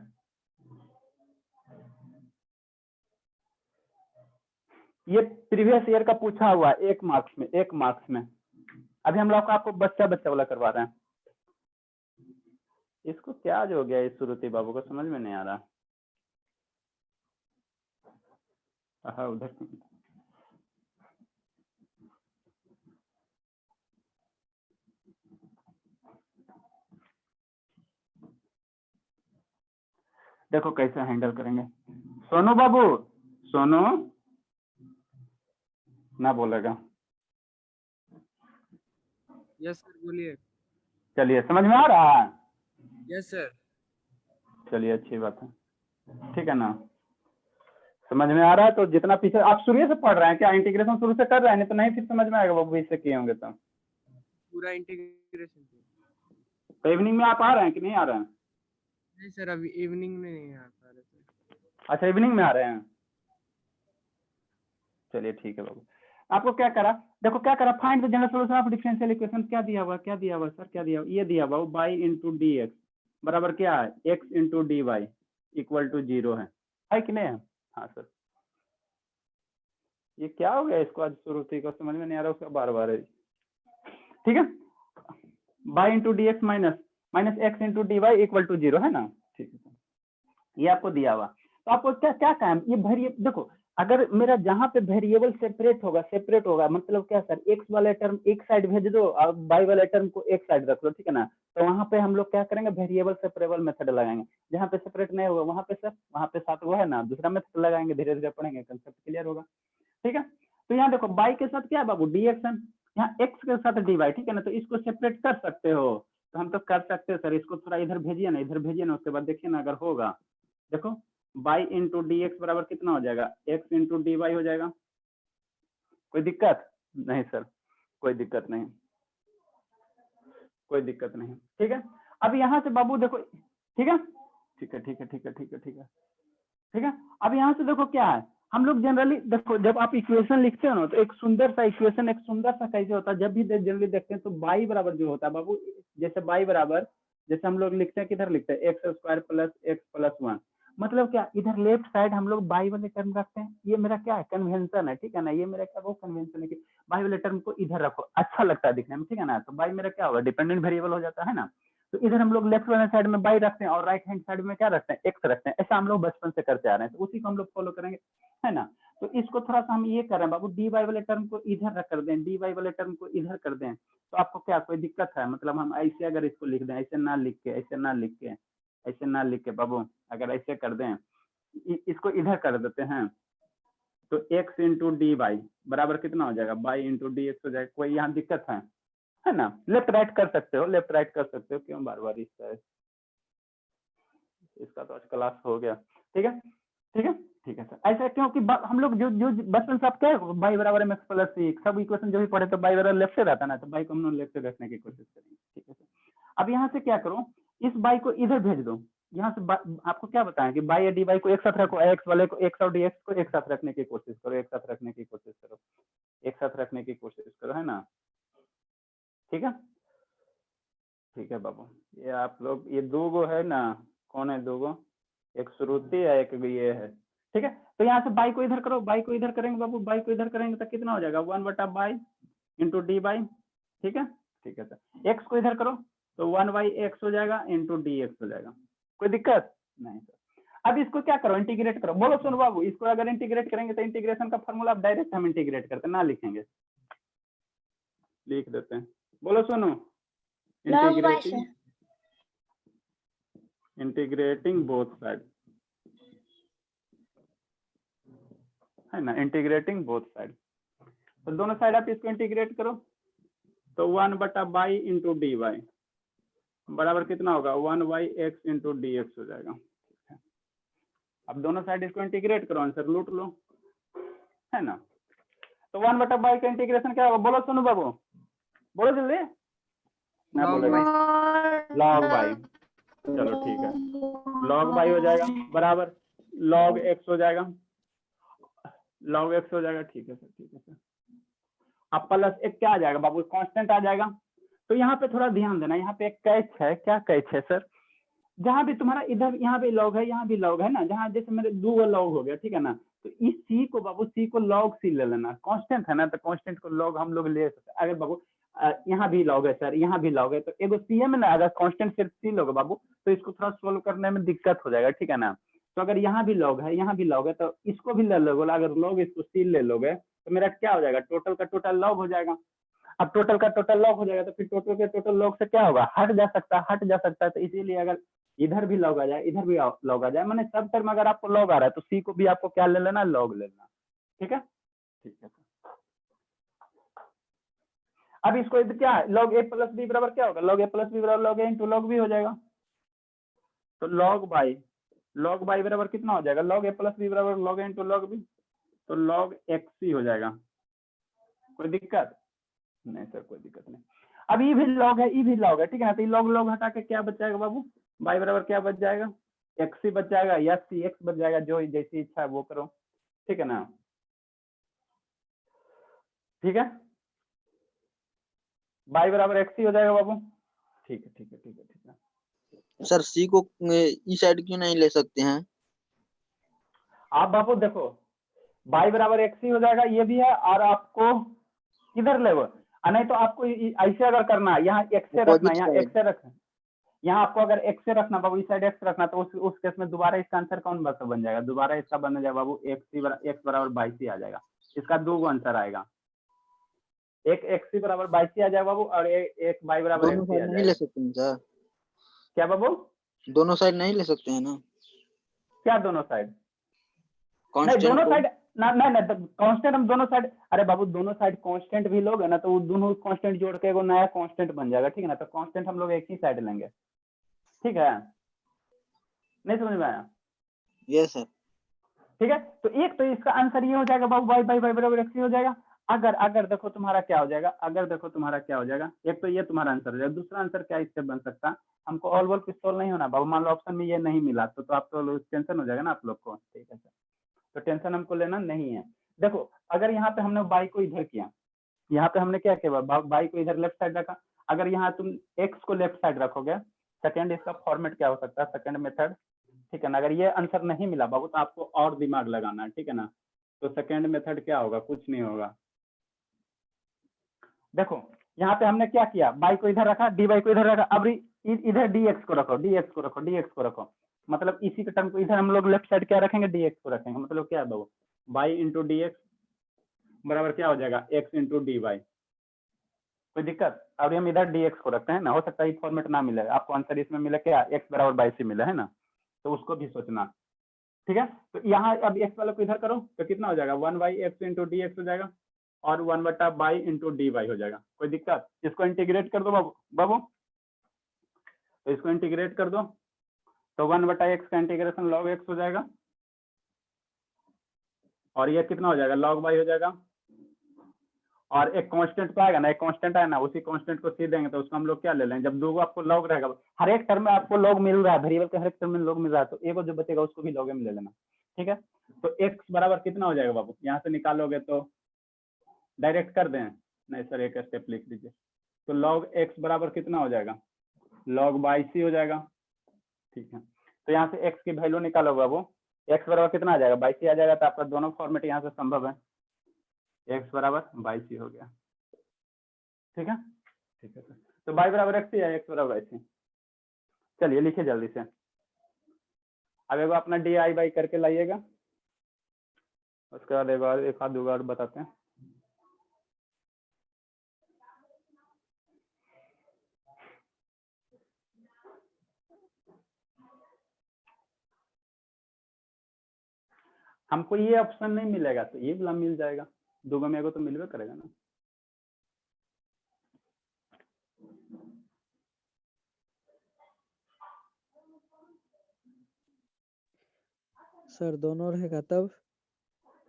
ये प्रीवियस ईयर का पूछा हुआ है, 1 मार्क्स में। अभी हम लोग आपको बच्चा वाला करवा रहे हैं। इसको क्या जो हो गया इस श्रुति बाबू को समझ में नहीं आ रहा। हाँ उधर देखो कैसे हैंडल करेंगे। सोनू बाबू, सोनू ना बोलेगा। यस सर बोलिए। चलिए समझ में आ रहा है? Yes sir. चलिए अच्छी बात है, ठीक है ना। समझ में आ रहा है तो जितना पीछे आप शुरू से पढ़ रहे हैं क्या, इंटीग्रेशन शुरू से कर रहे हैं, नहीं तो नहीं फिर समझ में आएगा बाबू, इससे किए होंगे तो। पूरा इंटीग्रेशन। तो इवनिंग में आप आ रहे हैं कि नहीं आ रहे हैं? नहीं सर, अभी इवनिंग में नहीं आ पा रहे सर। अच्छा इवनिंग में आ रहे हैं, चलिए ठीक है बाबू। आपको क्या करा, देखो क्या करा, find the general solution of differential equation. क्या दिया हुआ सर, क्या दिया हुआ? ये दिया हुआ y इंटू डी एक्स बराबर क्या है, x into D Y equal to 0 है कि नहीं है? हाँ सर। ये क्या हो गया इसको, आज श्रुति को समझ में नहीं आ रहा, उसका बार बार है, ठीक है। y into D x minus x into D Y equal to 0 है ना, ठीक है। ये आपको दिया हुआ, तो आपको क्या क्या काम, ये वेरिएबल देखो, अगर मेरा जहां पे वेरिएबल सेपरेट होगा मतलब क्या सर, एक्स वाले टर्म एक साइड भेज दो और वाई वाले टर्म को एक साइड रख लो, ठीक है ना। तो वहां पे हम लोग क्या करेंगे, वेरिएबल सेपरेबल मेथड लगाएंगे। जहां पे सेपरेट नहीं होगा वहां पे सर, वहां पे साथ वो है ना, दूसरा मेथड लगाएंगे, धीरे धीरे पढ़ेंगे, कंसेप्ट क्लियर होगा, ठीक है। तो यहाँ देखो बाई के साथ क्या है बाबू, डी एक्स है, यहाँ एक्स के साथ डी वाई, ठीक है ना। तो इसको सेपरेट कर सकते हो, तो हम तो कर सकते हैं सर। इसको थोड़ा इधर भेजिए ना, उसके बाद देखिए ना अगर होगा। देखो y इंटू डी एक्स बराबर कितना हो जाएगा, x इंटू डी वाई हो जाएगा। कोई दिक्कत नहीं सर, कोई दिक्कत नहीं, कोई दिक्कत नहीं, ठीक है। अब यहाँ से बाबू देखो, ठीक है, ठीक है, ठीक है, ठीक है, ठीक है, ठीक है, ठीक है। अब यहाँ से देखो क्या है, हम लोग जनरली देखो जब आप इक्वेशन लिखते हो ना तो एक सुंदर सा इक्वेशन, एक सुंदर सा कैसे होता है, जब भी जनरली देखते हैं तो y बराबर जो होता है बाबू, जैसे y बराबर, जैसे हम लोग लिखते हैं, किधर लिखते हैं, x square plus X plus 1, मतलब क्या, इधर लेफ्ट साइड हम लोग बाई वाले टर्म रखते हैं। ये मेरा क्या है, कन्वेंशन है, ठीक है ना। ये मेरा क्या वो कन्वेंशन है कि बाई वाले टर्म को इधर रखो, अच्छा लगता है दिखने में, ठीक है ना। तो बाई मेरा क्या होगा, डिपेंडेंट वेरिएबल हो जाता है ना। तो इधर हम लोग लेफ्ट वाले साइड में बाई रखते हैं और राइट हैंड साइड में क्या रखते हैं, एक्स रखते हैं। ऐसा हम लोग बचपन से करते आ रहे हैं, तो उसी को हम लोग फॉलो करेंगे, है ना। तो इसको थोड़ा सा हम ये कर रहे हैं बाबू, डी वाई वाले टर्म को इधर कर दें, डी वाई वाले टर्म को इधर कर दें, तो आपको क्या कोई दिक्कत है? मतलब हम ऐसे अगर इसको लिख दें, ऐसे ना लिख के, ऐसे ना लिख के, ऐसे ना लिख के बाबू, अगर ऐसे कर दें, इसको इधर कर देते हैं, तो x इंटू डी वाई बराबर कितना हो जाएगा, y इंटू डी एक्स हो जाएगा। कोई यहाँ दिक्कत है ना। लेफ्ट राइट कर सकते हो, लेफ्ट राइट कर सकते हो, क्यों बार बार इसका तो आज क्लास हो गया, ठीक है, ठीक है, ठीक है सर। ऐसा क्योंकि हम लोग जो जो बचपन से आप क्या है, बाई बराबर एम एक्स प्लस सी, सब इक्वेशन जो भी पढ़े तो बाई बराबर लेफ्ट से रहता ना, तो बाई को हम लोग लेफ्ट से रखने की कोशिश करेंगे, ठीक है सर। अब यहाँ से क्या करो, इस बाई को इधर भेज दो, यहाँ से आपको क्या बताएं कि बाई या डी बाई को एक साथ रखो, एक्स वाले को एक्स और डी एक्स को एक साथ रखने की कोशिश करो, एक साथ रखने की कोशिश करो, एक साथ रखने की कोशिश करो, है ना, ठीक है, ठीक है बाबू। ये आप लोग, ये दो गो है ना, कौन है दो गो, एक श्रुति है, एक ये है, ठीक है। तो यहाँ से बाई को इधर करो, बाई को इधर करेंगे बाबू, बाई को इधर करेंगे तो कितना हो जाएगा, 1/बाई इंटू डी बाई, ठीक है, ठीक है सर। एक्स को इधर करो तो 1/x हो जाएगा इंटू डी एक्स हो जाएगा। कोई दिक्कत नहीं सर। अब इसको क्या करो, इंटीग्रेट करो। बोलो सोनू बाबू, इसको अगर इंटीग्रेट करेंगे तो इंटीग्रेशन का फॉर्मूला आप डायरेक्ट हम इंटीग्रेट करते ना लिखेंगे, लिख देते हैं। बोलो सोनू, इंटीग्रेटिंग बोथ साइड है ना, इंटीग्रेटिंग बोथ साइड। तो दोनों साइड आप इसको इंटीग्रेट करो तो 1/बाई इंटू डी वाई बराबर कितना होगा, 1/x इंटू डी एक्स हो जाएगा। अब दोनों साइड इसको इंटीग्रेट करो, आंसर लूट लो, है ना। तो 1/बाई का इंटीग्रेशन क्या होगा, बोलो सोनू बाबू, बोलो जल्दी। मैं बोल लॉग बाई, चलो ठीक है, लॉग बाई हो जाएगा बराबर लॉग एक्स हो जाएगा, लॉग एक्स हो जाएगा। ठीक है सर, ठीक है सर। अब प्लस एक क्या आ जाएगा बाबू, कांस्टेंट आ जाएगा। तो यहाँ पे थोड़ा ध्यान देना, यहाँ पे एक कैच है। क्या कैच है सर, जहां भी तुम्हारा इधर यहाँ पे लॉग है, यहाँ भी लॉग है ना, जहां जैसे मेरे 2 लॉग हो गया, ठीक है ना, तो इस सी को बाबू, सी को लॉग सी ले लेना, कांस्टेंट है ना, तो कांस्टेंट को लॉग हम लोग ले सकते हैं। अगर बाबू यहाँ भी लॉग है सर, यहाँ भी लॉग है, तो एगो सी है में ना, अगर कांस्टेंट सिर्फ सी लोगे बाबू तो इसको थोड़ा सोल्व करने में दिक्कत हो जाएगा, ठीक है ना। तो अगर यहाँ भी लॉग है, यहाँ भी लॉग है, तो इसको भी ले लोगे, अगर लॉग इसको सी ले लोगे तो मेरा क्या हो जाएगा, टोटल का टोटल लॉग हो जाएगा। अब टोटल का टोटल लॉग हो जाएगा तो फिर टोटल के टोटल लॉग से क्या होगा, हट जा सकता है। तो इसीलिए अगर इधर भी लॉग आ जाए, इधर भी लॉग आ जाए, मैंने सब टर्म अगर आपको लॉग आ रहा है तो सी को भी आपको क्या ले लेना, लॉग ले लेना। ठीक है, ठीक है। अब इसको क्या, लॉग ए प्लस बी बराबर क्या होगा, लॉग ए प्लस बी बराबर लॉग ए इंटू लॉग बी हो जाएगा। तो लॉग बाई बराबर कितना हो जाएगा, लॉग ए प्लस बी बराबर लॉग ए इंटू लॉग बी, तो लॉग एक्स सी हो जाएगा। कोई दिक्कत नहीं सर, कोई दिक्कत नहीं। अब ये भी लॉग है, ये भी लॉग है, ठीक है ना। तो ये लॉग लॉग हटा के क्या बच जाएगा बाबू, बाई बराबर क्या बच जाएगा, एक्स सी बच जाएगा या सी एक्स बच जाएगा, जो जैसी इच्छा है वो करो, ठीक है ना। ठीक है, बाई बराबर एक्स सी हो जाएगा बाबू। ठीक है, ठीक है, ठीक है, ठीक है। सर सी को इस साइड क्यों नहीं ले सकते हैं? आप बाबू देखो, बाई बराबर एक्स सी हो जाएगा, ये भी है, और आपको किधर ले वो, नहीं तो आपको ऐसे अगर करना है, यहाँ एक्स से रखना, यहाँ एक्स से रखना, यहाँ आपको अगर एक्स से रखना बाबू, इस साइड एक्स रखना, तो उस केस में दोबारा इसका आंसर कौन बन जाएगा, दोबारा इसका बन जाएगा बाबू एक्स बराबर 22 आ जाएगा। इसका 2 आंसर आएगा, एक एक्स सी बराबर 22 आ जाएगा बाबू, और एक बाई बराबर एक्स सी आ नहीं ले सकते हैं सर? क्या बाबू, दोनों साइड नहीं ले सकते हैं ना? क्या दोनों साइड, नहीं कांस्टेंट दोनों को? साइड ना कांस्टेंट हम दोनों साइड, अरे बाबू दोनों साइड कांस्टेंट भी लोग है ना, तो वो दोनों कांस्टेंट जोड़ के एगो नया कांस्टेंट बन जाएगा, ठीक है ना। तो कांस्टेंट हम लोग एक ही साइड लेंगे, ठीक है, नहीं समझ में आया? Yes sir. ठीक है, तो एक तो इसका आंसर ये हो जाएगा बाबू, बाई बराबर एक्स हो जाएगा। अगर देखो तुम्हारा क्या हो जाएगा, एक तो ये तुम्हारा आंसर हो जाएगा। दूसरा आंसर क्या इससे बन सकता है, हमको ऑल वॉल पिस्तौल नहीं होना बाबू, मान लो ऑप्शन में ये नहीं मिला तो आप तो टेंशन हो जाएगा ना आप लोग को, ठीक है सर, तो टेंशन हमको लेना नहीं है। देखो अगर यहाँ पे हमने बाई को इधर किया, यहाँ पे हमने क्या किया, बाई को इधर लेफ्ट साइड रखा, अगर यहाँ तुम एक्स को लेफ्ट साइड रखोगे, सेकंड इसका फॉर्मेट क्या हो सकता है, सेकंड मेथड, ठीक है ना। अगर ये आंसर नहीं मिला बाबू तो आपको और दिमाग लगाना है, ठीक है ना। तो सेकंड मेथड क्या होगा, कुछ नहीं होगा। देखो यहाँ पे हमने क्या किया, बाई को इधर रखा, डी बाई को इधर रखा, अब इधर डीएक्स को रखो, मतलब इसी के टर्म को इधर हम लोग लेफ्ट साइड क्या रखेंगे, डीएक्स को रखेंगे, मतलब क्या है बाबू, बाई इंटू डी एक्स बराबर क्या हो जाएगा, एक्स इंटू डी वाई। कोई दिक्कत, अब हम इधर डीएक्स को रखते हैं ना, हो सकता है फॉर्मेट ना मिले आपको, आंसर इसमें मिले क्या, एक्स बराबर 22 मिले, है ना, तो उसको भी सोचना, ठीक है। तो यहाँ अब एक्स वाले को इधर करो तो कितना हो जाएगा, 1/x इंटू डी एक्स हो जाएगा, और 1/बाई इंटू डी वाई हो जाएगा। कोई दिक्कत, इसको इंटीग्रेट कर दो बाबू, तो इसको इंटीग्रेट कर दो, तो 1/x का इंटीग्रेशन log x हो जाएगा, और ये कितना हो जाएगा, log y हो जाएगा, और एक कांस्टेंट तो आएगा ना, एक कांस्टेंट आया ना, उसी कांस्टेंट को सी देंगे तो उसको हम लोग क्या ले लेंगे, जब दो आपको log रहेगा, हर एक टर्म में आपको log मिल रहा है, वेरिएबल के हर एक टर्म में log मिल रहा है, तो एक जो बचेगा उसको भी log में ले लेना, ठीक है। तो x बराबर कितना हो जाएगा बाबू, यहाँ से निकालोगे तो डायरेक्ट कर दें, नहीं सर एक स्टेप लिख दीजिए, तो log x बराबर कितना हो जाएगा, log 22 हो जाएगा, ठीक है। तो यहाँ से x की वैल्यू निकालो बाबू, x बराबर कितना आ जाएगा, 22 आ जाएगा, तो आपका दोनों फॉर्मेट यहाँ से संभव है, x बराबर 22 हो गया, ठीक है, ठीक है सर। तो y बराबर x या x बराबर 22, चलिए लिखिए जल्दी से। अब एगो अपना DI/y करके लाइएगा, उसके बाद एक आध दो और बताते हैं। हमको ये ऑप्शन नहीं मिलेगा तो ये वाला मिल जाएगा, दोनों में एगो तो मिलवे करेगा ना। सर दोनों रहेगा तब?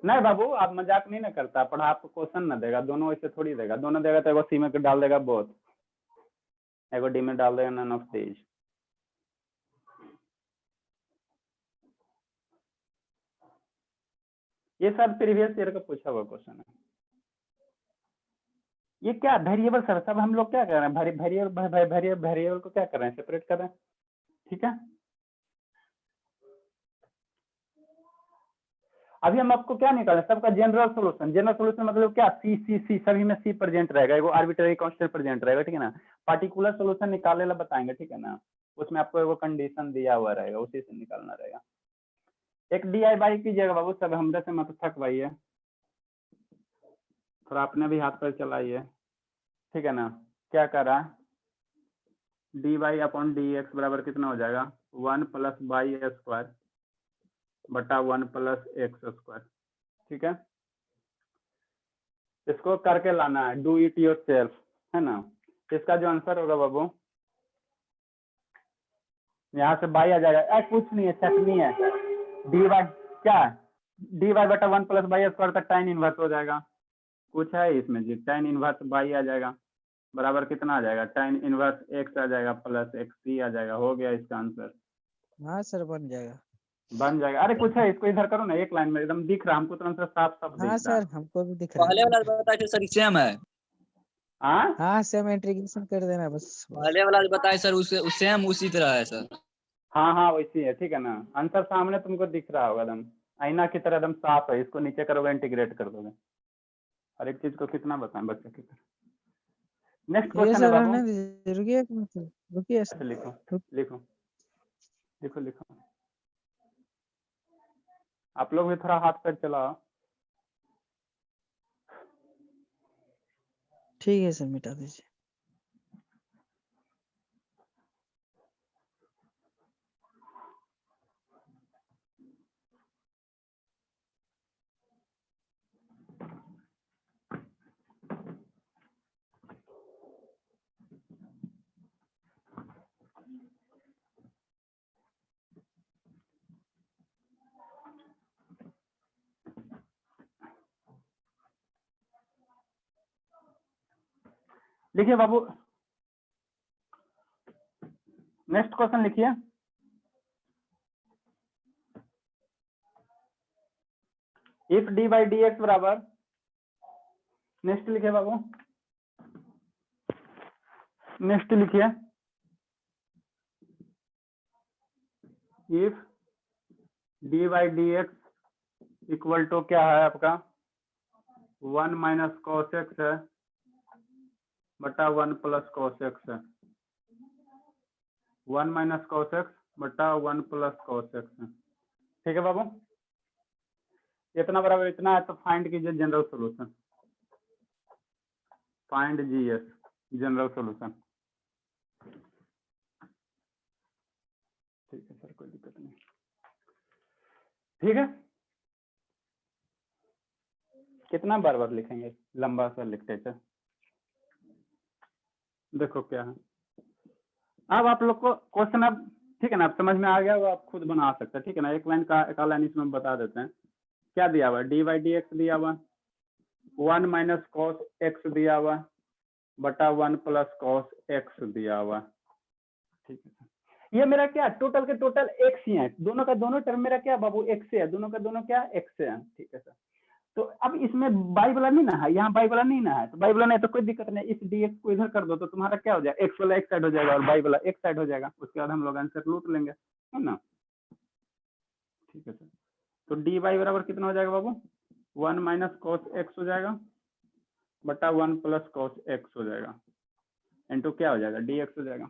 नहीं बाबू, आप मजाक नहीं ना करता, पढ़ा आपको क्वेश्चन ना देगा, दोनों ऐसे थोड़ी देगा, दोनों देगा तो एगो सी में डाल देगा बोथ, एगो डी में डाल देगा नन ऑफ दीज। ये सब प्रीवियस ईयर का पूछा हुआ क्वेश्चन है। ये क्या वेरिएबल सर, सब हम लोग क्या कर रहे हैं, वेरिएबल को क्या कर रहे हैं, सेपरेट कर रहे हैं, ठीक है। अभी हम आपको क्या निकालें, सबका जनरल सॉल्यूशन। जनरल सॉल्यूशन मतलब क्या, सी सभी में सी प्रेजेंट रहेगा, एगो आर्बिट्ररी कांस्टेंट प्रेजेंट रहेगा, ठीक है ना। पार्टिकुलर सॉल्यूशन निकालने ला बताएंगे, ठीक है ना, उसमें आपको एगो कंडीशन दिया हुआ रहेगा, उसी से निकालना रहेगा। एक DI/y कीजिएगा बाबू, सब हमरे से मत थकवाइए, थोड़ा अपने भी हाथ पर चलाइए, ठीक है ना। क्या करा, dy/dx बराबर कितना हो जाएगा, 1 + y² बटा 1 + x², ठीक है। इसको करके लाना है, डू इट योरसेल्फ, है ना। इसका जो आंसर होगा बाबू, यहाँ से y आ जाएगा, कुछ नहीं है, चटनी है। dy क्या, dy बटा 1 + y² तक tan इनवर्स हो जाएगा, कुछ है इसमें जी, tan इनवर्स y आ जाएगा, बराबर कितना आ जाएगा, tan इनवर्स x आ जाएगा प्लस xc आ जाएगा, हो गया इसका आंसर। हाँ सर बन जाएगा। बन जाएगा। अरे कुछ है, इसको इधर करो ना, एक लाइन में एकदम दिख रहा, हमको तो आंसर साफ साफ दिख रहा हाँ है। सर हमको भी दिख रहा पहले है। वाला बताए थे सर सेम है, हाँ हाँ सेम इंटीग्रेशन कर देना बस। पहले वाला बताए सर उससे सेम उसी तरह है सर। हाँ हाँ वैसी है, ठीक है ना। आंसर सामने तुमको दिख रहा होगा, एकदम आईना की तरह एकदम साफ है। इसको नीचे करोगे, इंटीग्रेट कर दोगे, हर एक चीज को कितना बताएं बच्चे की तरह। नेक्स्ट ये क्वेश्चन है सर बाबू, रहने दीजिए, रुकिए एक मिनट, रुकिए ऐसे सर। लिखो लिखो लिखो लिखो, आप लोग भी थोड़ा हाथ पैर चलाओ। ठीक है सर मिटा दीजिए। लिखिए बाबू, नेक्स्ट क्वेश्चन लिखिए। इफ dy/dx बराबर, नेक्स्ट लिखिए बाबू, नेक्स्ट लिखिए। इफ dy/dx इक्वल टू क्या है आपका, 1 - cos x है बटा 1 + cos x है, 1 - cos x बटा 1 + cos x है, ठीक है बाबू। इतना बराबर इतना है, तो फाइंड कीजिए general solution, find GS general solution. ठीक है सर, कोई दिक्कत नहीं, ठीक है। कितना बार बार लिखेंगे, लंबा सा लिखते थे। देखो क्या है, अब आप लोग को क्वेश्चन अब ठीक है ना, आप समझ में आ गया, वो आप खुद बना सकते हैं, ठीक है ना। एक लाइन का एक लाइन इसमें बता देते हैं। क्या दिया हुआ है, dy/dx दिया हुआ, 1 - cos x दिया हुआ बटा 1 + cos x दिया हुआ, ठीक है। ये मेरा क्या, टोटल के टोटल x ही है, दोनों का दोनों टर्म मेरा क्या बाबू, x से है, दोनों का दोनों क्या x से है, ठीक है सर। तो अब इसमें y वाला नहीं ना है, यहाँ y वाला नहीं ना है, तो y वाला नहीं तो कोई दिक्कत नहीं, इस dx को इधर कर दो तो तुम्हारा क्या हो जाएगा, x वाला एक साइड हो जाएगा और y वाला एक साइड हो जाएगा, उसके बाद हम लोग आंसर लूट लेंगे, है ना। ठीक है सर, तो dy बराबर कितना हो जाएगा बाबू, 1 - cos x हो जाएगा बटा 1 + cos x हो जाएगा, इनटू क्या हो जाएगा, dx हो जाएगा।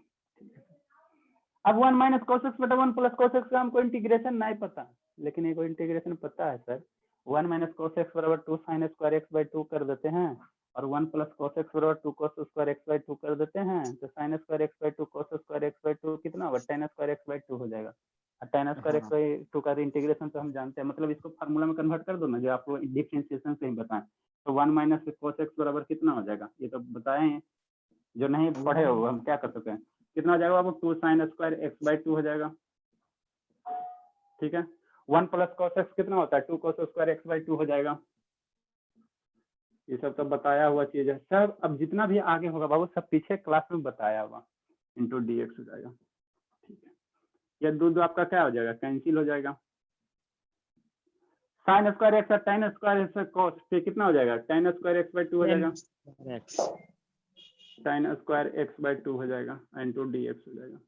अब 1 माइनस cos x बटा 1 प्लस cos x का हमको इंटीग्रेशन नहीं पता, लेकिन एक इंटीग्रेशन पता है सर। 1 माइनस cos x बराबर 2 sin स्क्वायर x बाई 2 कर देते हैं, और 1 प्लस cos x बराबर 2 cos स्क्वायर x बाई 2 कर देते हैं, तो sin square x by 2 cos square x by 2 कितना होगा, tan स्क्वायर x बाई 2 हो जाएगा। और tan स्क्वायर x बाई 2 का इंटीग्रेशन तो हम जानते हैं, मतलब इसको फार्मूला में कन्वर्ट कर दो ना, जो आपको डिफरेंशिएशन से ही बताएं। तो 1 माइनस cos x बराबर कितना हो जाएगा, ये तो बताएं, जो नहीं पढ़े हो हम क्या कर सकते हैं। कितना हो जाएगा, अब 2 sin स्क्वायर x बाई 2 हो जाएगा, ठीक है। 1 प्लस cos x कितना होता है, 2 cos स्क्वायर x बाई 2 हो जाएगा। ये सब तो बताया हुआ चीज है सब। अब जितना भी आगे होगा बाबू सब पीछे क्लास में बताया हुआ, इंटू dx हो जाएगा, ठीक है। ये दो आपका क्या हो जाएगा, कैंसिल हो जाएगा। sin स्क्वायर x और tan स्क्वायर x cos, फिर कितना हो जाएगा, tan स्क्वायर x बाई 2 हो जाएगा, tan स्क्वायर x बाई 2 हो जाएगा, इंटू dx हो जाएगा।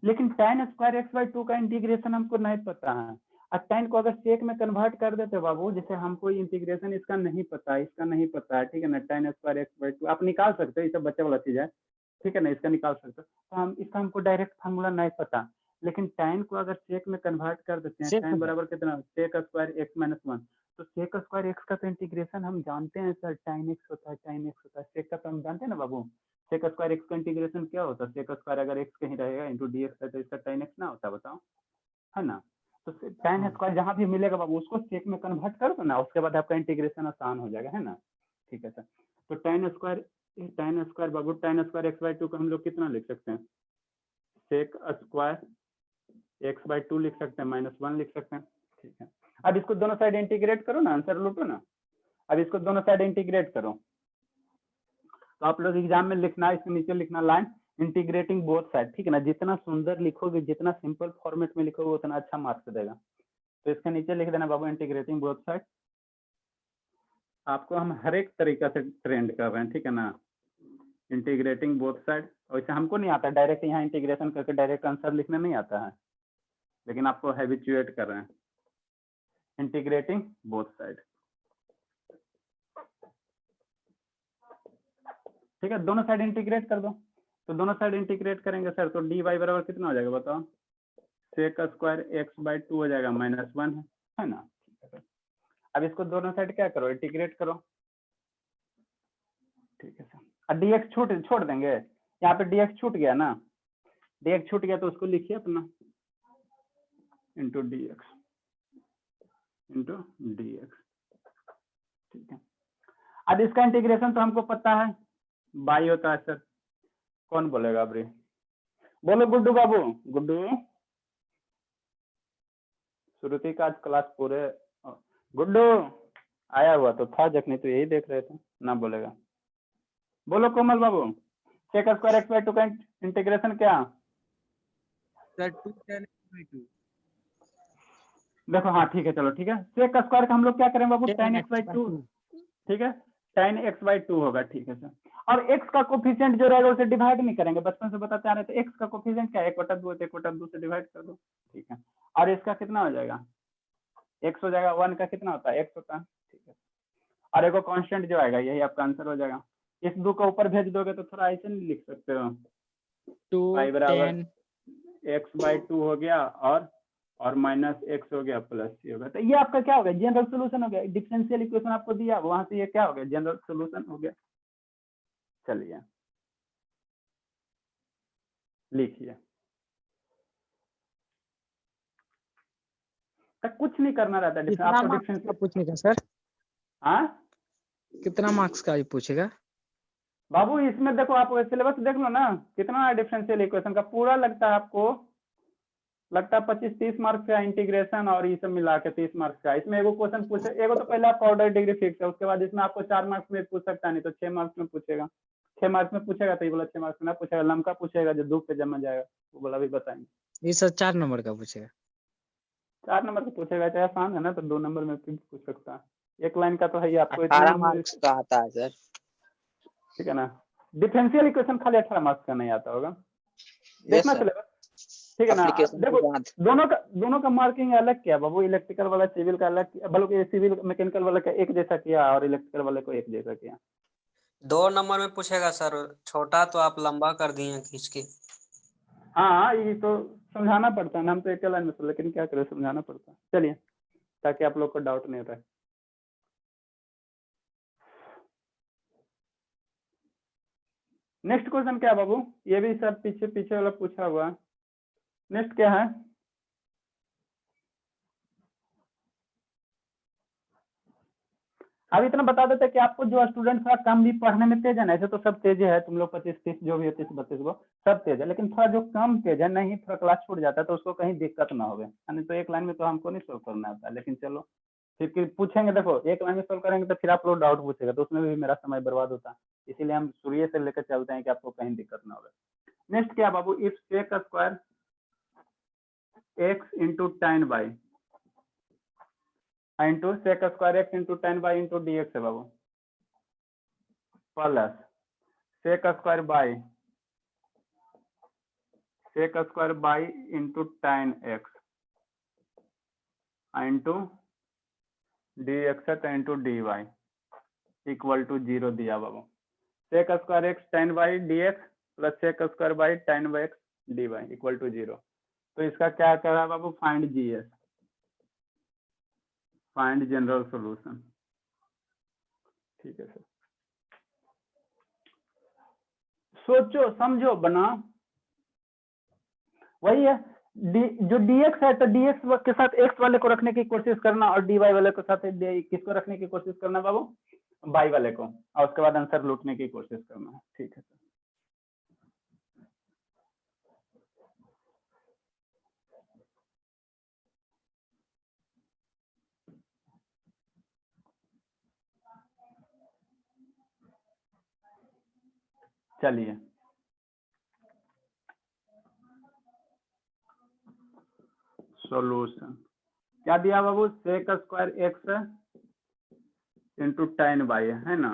लेकिन tan स्क्वायर x बाई 2 का इंटीग्रेशन हमको नहीं पता है, और tan को अगर सेक में कन्वर्ट कर देते बाबू, जैसे हमको इंटीग्रेशन इसका नहीं पता है, इसका नहीं पता है, ठीक है ना, tan स्क्वायर x बाई 2 आप निकाल सकते हो, ये सब बच्चे वाला चीज है, ठीक है ना, इसका निकाल सकते हो। तो हम इसका हमको डायरेक्ट फार्मूला नहीं पता, लेकिन tan को अगर सेक में कन्वर्ट कर देते हैं, tan बराबर कितना, सेक स्क्वायर x माइनस 1, तो सेक स्क्वायर x का तो इंटीग्रेशन हम जानते हैं सर, tan x होता है, tan x होता है, सेक का तो हम जानते हैं ना बाबू। सेक स्क्वायर x का इंटीग्रेशन क्या होता है, सेक स्क्वायर अगर x कहीं रहेगा इंटू dx है तो इसका tan x ना होता, बताओ, है ना। तो tan स्क्वायर जहां भी मिलेगा बाबू उसको सेक में कन्वर्ट कर दो ना, उसके बाद आपका इंटीग्रेशन आसान हो जाएगा, है ना, ठीक है सर। तो tan square Babu, tan square x by 2 को हम लोग कितना लिख सकते हैं, सेक स्क्वायर x बाई 2 लिख सकते हैं, -1 लिख सकते हैं, ठीक है। अब इसको दोनों साइड इंटीग्रेट करो ना, आंसर लूटो ना। अब इसको दोनों साइड इंटीग्रेट करो, तो आप लोग एग्जाम में लिखना, इसके नीचे लिखना लाइन इंटीग्रेटिंग बोथ साइड, ठीक है ना। जितना सुंदर लिखोगे, जितना सिंपल फॉर्मेट में लिखोगे, उतना अच्छा मार्क्स देगा। तो इसके नीचे लिख देना बाबू इंटीग्रेटिंग बोथ साइड। आपको हम हर एक तरीका से ट्रेंड कर रहे हैं, ठीक है ना, इंटीग्रेटिंग बोथ साइड। वैसे हमको नहीं आता डायरेक्ट यहाँ इंटीग्रेशन करके डायरेक्ट आंसर लिखने नहीं आता है, लेकिन आपको हैबिचुएट कर रहे हैं, इंटीग्रेटिंग बोथ साइड, ठीक है। दोनों साइड इंटीग्रेट कर दो, तो दोनों साइड इंटीग्रेट करेंगे सर, तो dy बराबर कितना हो जाएगा बताओ, सेक स्क्वायर x बाई 2 हो जाएगा, -1 है ना, ठीक है। अब इसको दोनों साइड क्या करो, इंटीग्रेट करो, ठीक है सर। अब dx छोड़ देंगे, यहाँ पे dx छूट गया ना, dx छूट गया तो उसको लिखिए अपना इंटू dx, ठीक है। अब इसका इंटीग्रेशन तो हमको पता है, बाई होता है सर। कौन बोलेगा अबरी, बोलो गुड्डू बाबू, गुड्डू श्रुति का आज क्लास पूरे, गुड्डू आया हुआ तो था जखनी, तो यही देख रहे थे ना, बोलेगा। बोलो कोमल बाबू, सेक स्क्वायर x बाई 2 का इंटीग्रेशन क्या, सर 2 tan x बाई 2। देखो हाँ ठीक है, चलो ठीक है। सेक स्क्वायर का हम लोग क्या करें बाबू, tan x बाई 2, ठीक है, tan x बाई 2 होगा, ठीक है सर। और x का कोफिशिएंट जो रहेगा उसे डिवाइड नहीं करेंगे, बचपन से बताते आ रहे थे, x का कोफिशिएंट क्या है, 1/2 है, 1/2 से डिवाइड कर दो, ठीक है। और इसका कितना हो जाएगा, x हो जाएगा, 1 का कितना होता है, x होता है, ठीक है। और एक कांस्टेंट जो आएगा यही आपका आंसर हो जाएगा। इस 2 को ऊपर भेज दोगे तो थोड़ा ऐसे नहीं लिख सकते हो, 2 y बराबर 10 x बाई 2 हो गया, और माइनस x हो गया प्लस c हो गया, तो ये आपका क्या हो गया, जनरल सोल्यूशन हो गया। डिफरेंशियल इक्वेशन आपको दिया, वहां से ये क्या हो गया, जनरल सोल्यूशन हो गया। चलिए लिखिए, तक कुछ नहीं करना रहता है, कितना आपको मार्क्स का डिफरेंशियल। पूछेगा सर, हाँ कितना मार्क्स का ये पूछेगा। बाबू इसमें देखो, आप सिलेबस देख लो ना, कितना डिफरेंशियल इक्वेशन का पूरा लगता है आपको, लगता है 25-30 मार्क्स का इंटीग्रेशन और ये सब मिला के 30 मार्क्स का। इसमें एगो क्वेश्चन पूछे, एगो तो पहले आपका ऑर्डर डिग्री फिक्स है, उसके बाद इसमें आपको 4 मार्क्स में पूछ सकता नहीं तो 6 मार्क्स में पूछेगा। 6 मार्क्स में पूछेगा तो ये बोला 6 मार्क्स में ना पूछेगा, लमका पूछेगा जो 2 पे जमा जाएगा, वो बोला भी बताएंगे। ये सर 4 नंबर का पूछेगा, 4 नंबर का पूछेगा, चाहे आसान है ना, तो 2 नंबर में भी पूछ सकता है। 1 लाइन का तो है ही आपको, 18 मार्क्स का आता है सर। ठीक है ना। डिफरेंशियल इक्वेशन खाली 18 मार्क्स का नहीं आता होगा, देखना सिलेबस, ठीक है ना। देखो दोनों का मार्किंग अलग किया बाबू, इलेक्ट्रिकल वाला सिविल का अलग, बल्कि सिविल मैकेनिकल वाला का एक जैसा किया और इलेक्ट्रिकल वाले को एक जैसा किया। 2 नंबर में पूछेगा सर, छोटा तो आप लंबा कर दिए खींच के। हाँ ये तो समझाना पड़ता है ना, हम तो एक लाइन में समझ, लेकिन क्या करें समझाना पड़ता है। चलिए ताकि आप लोग को डाउट नहीं रहे। नेक्स्ट क्वेश्चन क्या है बाबू, ये भी सब पीछे पीछे वाला पूछा हुआ। नेक्स्ट क्या है, अब इतना बता देते कि आपको जो स्टूडेंट थोड़ा कम भी पढ़ने में तेज है ना, ऐसे तो सब तेज है, तुम लोग 25-30 जो भी है 30-32 को सब तेज है, लेकिन थोड़ा जो कम तेज है नहीं, थोड़ा क्लास छूट जाता है तो उसको कहीं दिक्कत ना हो, यानी तो एक लाइन में तो हमको नहीं सोल्व करना आता है, लेकिन चलो फिर पूछेंगे। देखो एक लाइन में सोल्व करेंगे तो फिर आप लोग डाउट पूछेगा तो उसमें भी मेरा समय बर्बाद होता है, इसीलिए हम शुरू से लेकर चलते हैं कि आपको कहीं दिक्कत ना हो। नेक्स्ट क्या बाबू, if sec square x into tan by into sec square x into tan by into D X है बाबू, plus sec square by into tan x into D X है into D Y equal to 0 दिया बाबू। Sec square X tan by D X plus sec square by tan by X D Y equal to 0। तो इसका क्या कर रहा है बाबू, find GS, find general solution. ठीक है सर, सोचो समझो बनाओ, वही है जो dx है तो dx के साथ x वाले को रखने की कोशिश करना और dy वाले के साथ किसको रखने की कोशिश करना बाबू, y वाले को, और उसके बाद आंसर लूटने की कोशिश करना। ठीक है सर, चलिए सॉल्यूशन क्या दिया बाबू, sec square x into tan by है ना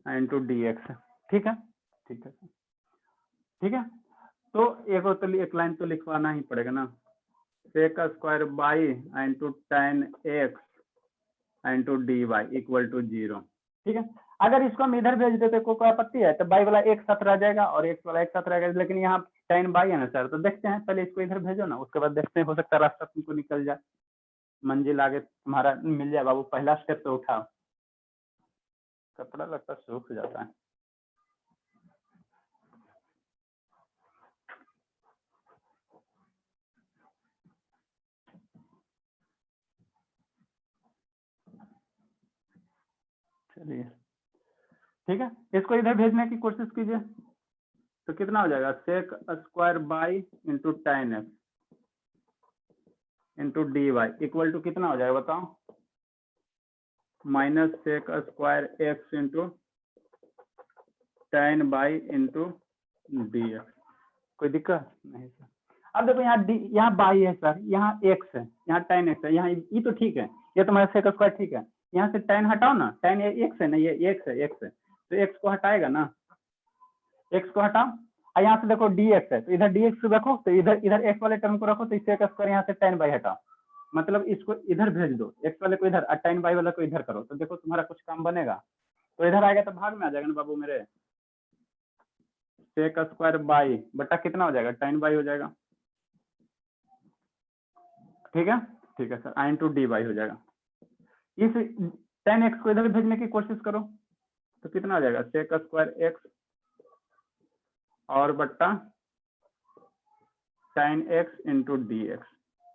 इंटू डी एक्स। ठीक है ठीक है ठीक है, तो एक लाइन तो लिखवाना ही पड़ेगा ना, sec square by into tan x into D Y equal to 0। ठीक है, अगर इसको हम इधर भेज देते कोई आपत्ति है, तो बाई वाला एक साथ रह जाएगा और एक्स वाला एक साथ रहेगा, लेकिन यहाँ tan बाई है ना सर, तो देखते हैं पहले इसको इधर भेजो ना, उसके बाद देखते हैं हो सकता है रास्ता तुमको निकल जाए, मंजिल आगे तुम्हारा मिल जाए बाबू। पहला स्टेप तो उठाओ, कपड़ा लगता सूख जाता है। चलिए ठीक है, इसको इधर भेजने की कोशिश कीजिए, तो कितना हो जाएगा, sec square by into tan x into D Y equal to कितना हो जाएगा बताओ, minus sec square x into tan by into D x. कोई दिक्कत नहीं सर। अब देखो यहाँ बाई है सर, यहाँ एक्स है, यहाँ tan एक्स है, यहाँ ये तो ठीक है, ये तुम्हारा सेक स्क्वायर ठीक है, यहाँ से tan हटाओ ना, tan एक्स है ना, ये एक्स है तो एक्स को हटाएगा ना, एक्स को हटाओ, और यहाँ से देखो dx है तो इधर dx रखो, तो इधर x वाले टर्म को रखो, तो इससे स्क्वायर यहाँ से tan बाई हटाओ, मतलब इसको इधर भेज दो, x वाले को इधर और tan बाई वाले को इधर करो, तो देखो तुम्हारा कुछ काम बनेगा। तो इधर आएगा तो भाग में आ जाएगा ना बाबू मेरे, सेक स्क्वायर बाई बटा कितना हो जाएगा, tan बाई हो जाएगा। ठीक है sir, I into D by हो जाएगा। इस tan एक्स को इधर भेजने की कोशिश करो, तो कितना हो जाएगा, सेक स्क्वायर एक्स और बट्टा tan x into D x.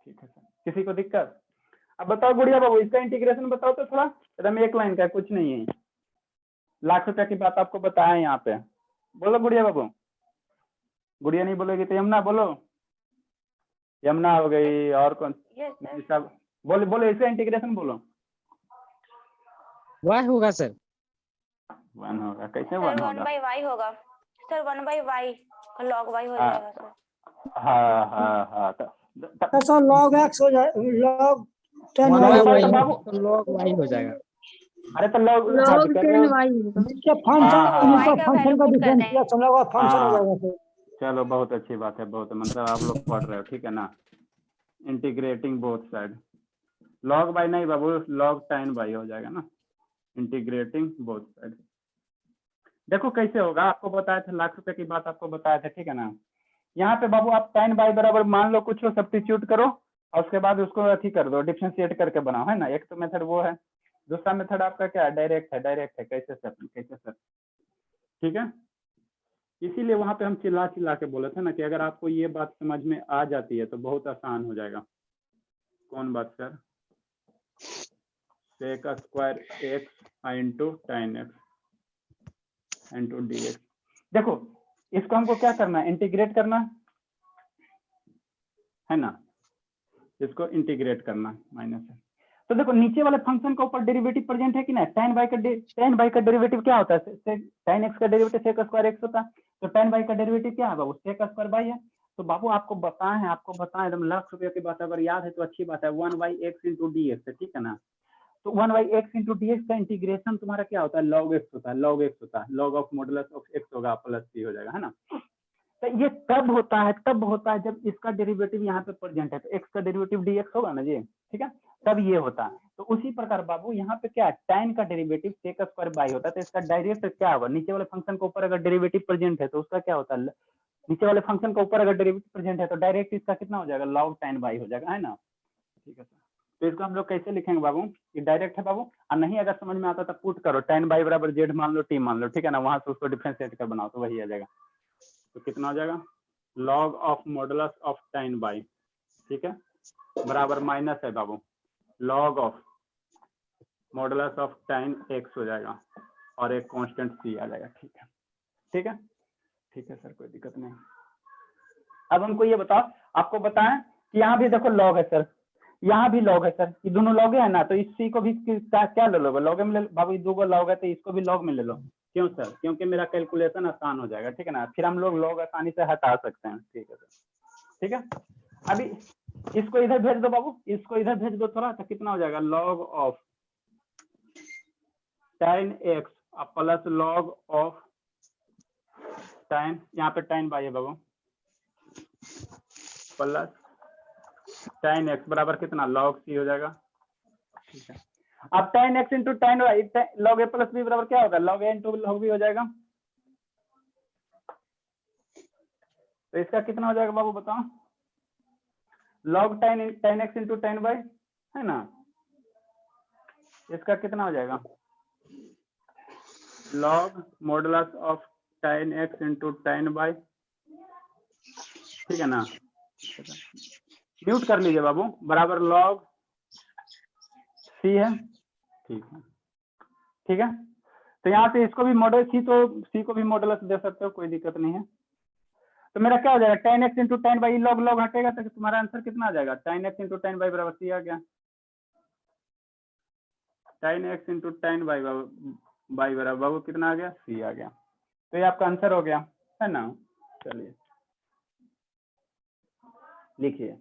ठीक है सर, किसी को दिक्कत? अब बताओ गुड़िया बाबू, इसका इंटीग्रेशन बताओ तो थोड़ा, एकदम एक लाइन का, कुछ नहीं है, लाख रुपया की बात आपको बताया यहाँ पे। बोलो गुड़िया बाबू, गुड़िया नहीं बोलोगी तो यमुना बोलो, यमुना हो गई, और कौन सब बोलो, बोलो इसका इंटीग्रेशन बोलो। वाई होगा सर, 1 होगा, कैसे 1 सर होगा? 1 बाई वाई होगा sir, 1 by y log y हो जाएगा सर। हाँ तो सर log x हो जाए, log 10 log y y हो तो जाएगा। बाबू, तो log वाई हो जाएगा। अरे तो log log 10 y इसके फंक्शन हाँ, y इनका का फंक्शन वैल्यू का पुट कर दें। डिफरेंशिएशन होगा, फंक्शन हो हाँ। जाएगा सर। चलो बहुत अच्छी बात है, बहुत मतलब आप लोग पढ़ रहे हो, ठीक है ना, integrating both side, log by नहीं बाबू, log tan बाई हो जाएगा ना, इंटीग्रेटिंग बोथ साइड। देखो कैसे होगा, आपको बताया था, लाख रुपए की बात आपको बताया था, ठीक है ना, यहाँ पे बाबू आप tan बाई बराबर मान लो कुछ सब्स्टिट्यूट करो और उसके बाद उसको अथी कर दो, डिफरेंशिएट करके बनाओ, है ना। एक तो मेथड वो है, दूसरा मेथड आपका क्या है, डायरेक्ट है। कैसे सर, ठीक है। इसीलिए वहां पे हम चिल्ला चिल्ला के बोले थे ना कि अगर आपको ये बात समझ में आ जाती है तो बहुत आसान हो जाएगा। कौन बात sir? sec square x into tan x into dx। देखो इसको हमको क्या करना है, इंटीग्रेट करना है ना, इसको इंटीग्रेट करना माइनस है। तो देखो नीचे वाले फंक्शन का ऊपर डेरिवेटिव प्रेजेंट है कि ना, tan बाई का डेरिवेटिव क्या होता है, tan x का डेरिवेटिव sec स्क्वायर x होता है, तो tan बाई का डेरिवेटिव क्या है बाबू, sec स्क्वायर बाई है। तो बाबू आपको बताएं एकदम लाख रुपए की बात है, अगर याद है तो अच्छी बात है, 1/x इंटू डी एक्स है, ठीक है ना। तो 1/x इंटू डी एक्स का इंटीग्रेशन तुम्हारा क्या होता है, log x होता है, log of modulus of x होगा प्लस c हो जाएगा, है ना। तो ये तब होता है जब इसका डेरिवेटिव यहाँ पे प्रेजेंट है, तो x का डेरिवेटिव dx होगा ना जी, ठीक है, तब ये होता है। तो उसी प्रकार बाबू यहाँ पे क्या है, tan का डेरिवेटिव sec स्क्वायर बाई होता है, तो इसका डायरेक्ट क्या होगा, नीचे वाले फंक्शन के ऊपर अगर डेरिवेटिव प्रेजेंट है तो उसका क्या होता है, नीचे वाले फंक्शन के ऊपर अगर डेरिवेटिव प्रेजेंट है तो डायरेक्ट इसका कितना हो जाएगा, log tan बाई हो जाएगा, है ना। ठीक है सर, तो इसको हम लोग कैसे लिखेंगे बाबू, ये डायरेक्ट है बाबू, और नहीं अगर समझ में आता तो पुट करो, tan बाई बराबर z मान लो, t मान लो, ठीक है ना, वहां से उसको डिफरेंशिएट कर बनाओ तो वही आ जाएगा। तो कितना हो जाएगा, log of modulus of tan by, ठीक है, बराबर माइनस है बाबू log of modulus of tan x हो जाएगा और एक कांस्टेंट c आ जाएगा। ठीक है, ठीक है, ठीक है सर, कोई दिक्कत नहीं। अब हमको ये बताओ, आपको बताएं कि यहाँ भी देखो log है सर, यहाँ भी log है सर, ये दोनों log है ना, तो इस c को भी क्या ले लो, log में ले लो बाबू, दो गो log है तो इसको भी log में ले लो। क्यों सर, क्योंकि मेरा कैलकुलेशन आसान हो जाएगा, ठीक है ना, फिर हम लोग log आसानी से हटा सकते हैं। ठीक है सर, ठीक है। अभी इसको इधर भेज दो बाबू, इसको इधर भेज दो थोड़ा, तो कितना हो जाएगा, log of tan x plus log of tan, यहाँ पे tan बाई है बाबू, प्लस tan x बराबर कितना, log c हो जाएगा। ठीक है, अब tan x into tan y, log a plus b बराबर क्या होगा, log a into log b हो जाएगा। तो इसका कितना हो जाएगा बाबू बताओ, log tan x into tan y, है ना, इसका कितना हो जाएगा, log modulus of tan x into tan y, ठीक है ना, म्यूट कर लीजिए बाबू, बराबर log c है। ठीक है, ठीक है, तो यहाँ पे इसको भी मॉडल c को भी मॉडुलस दे सकते हो, कोई दिक्कत नहीं है। तो मेरा क्या हो जाएगा, tan x into tan y, log हटेगा तो तुम्हारा आंसर कितना आ जाएगा, tan x into tan y बराबर c आ गया, tan x into tan y बराबर बाबू कितना आ गया, c आ गया। तो ये आपका आंसर हो गया, है ना। चलिए लिखिए,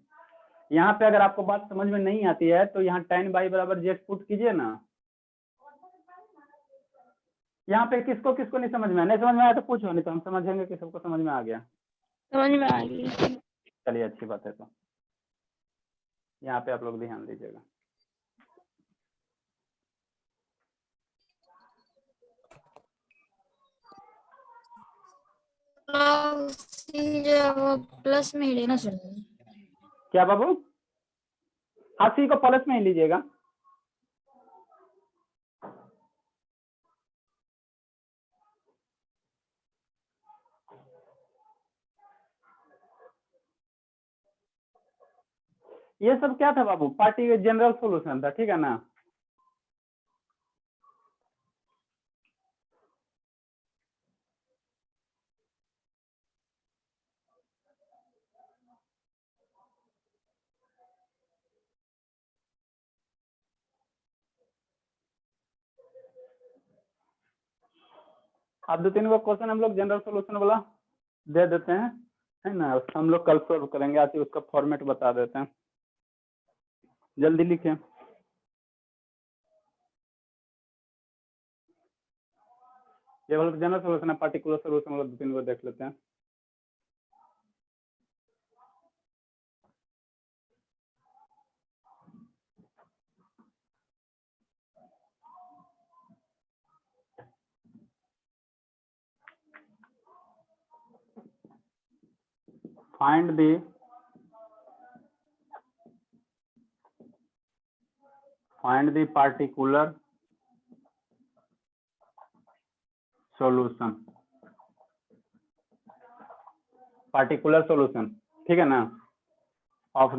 यहाँ पे अगर आपको बात समझ में नहीं आती है तो यहाँ tan बाई बराबर z पुट कीजिए ना। यहाँ पे किसको किसको नहीं समझ में आया, नहीं समझ में आया तो पूछो, नहीं तो हम समझेंगे कि सबको समझ में आ गया। समझ में आ गई। चलिए अच्छी बात है, तो यहाँ पे आप लोग ध्यान दीजिएगा। जो है वो प्लस में ही लेना चाहिए। क्या बाबू, हाँ सी को प्लस में ही लीजिएगा। ये सब क्या था बाबू, पार्टी का जनरल सॉल्यूशन था, ठीक है ना। अब 2-3 क्वेश्चन हम लोग जनरल सॉल्यूशन वाला दे देते हैं, है ना, उसका हम लोग कल सॉल्व करेंगे, आज ही उसका फॉर्मेट बता देते हैं, जल्दी लिखिए। ये वाला जनरल सॉल्यूशन है, पार्टिकुलर सॉल्यूशन वाला 2-3 को देख लेते हैं। find the particular solution, ठीक है ना, of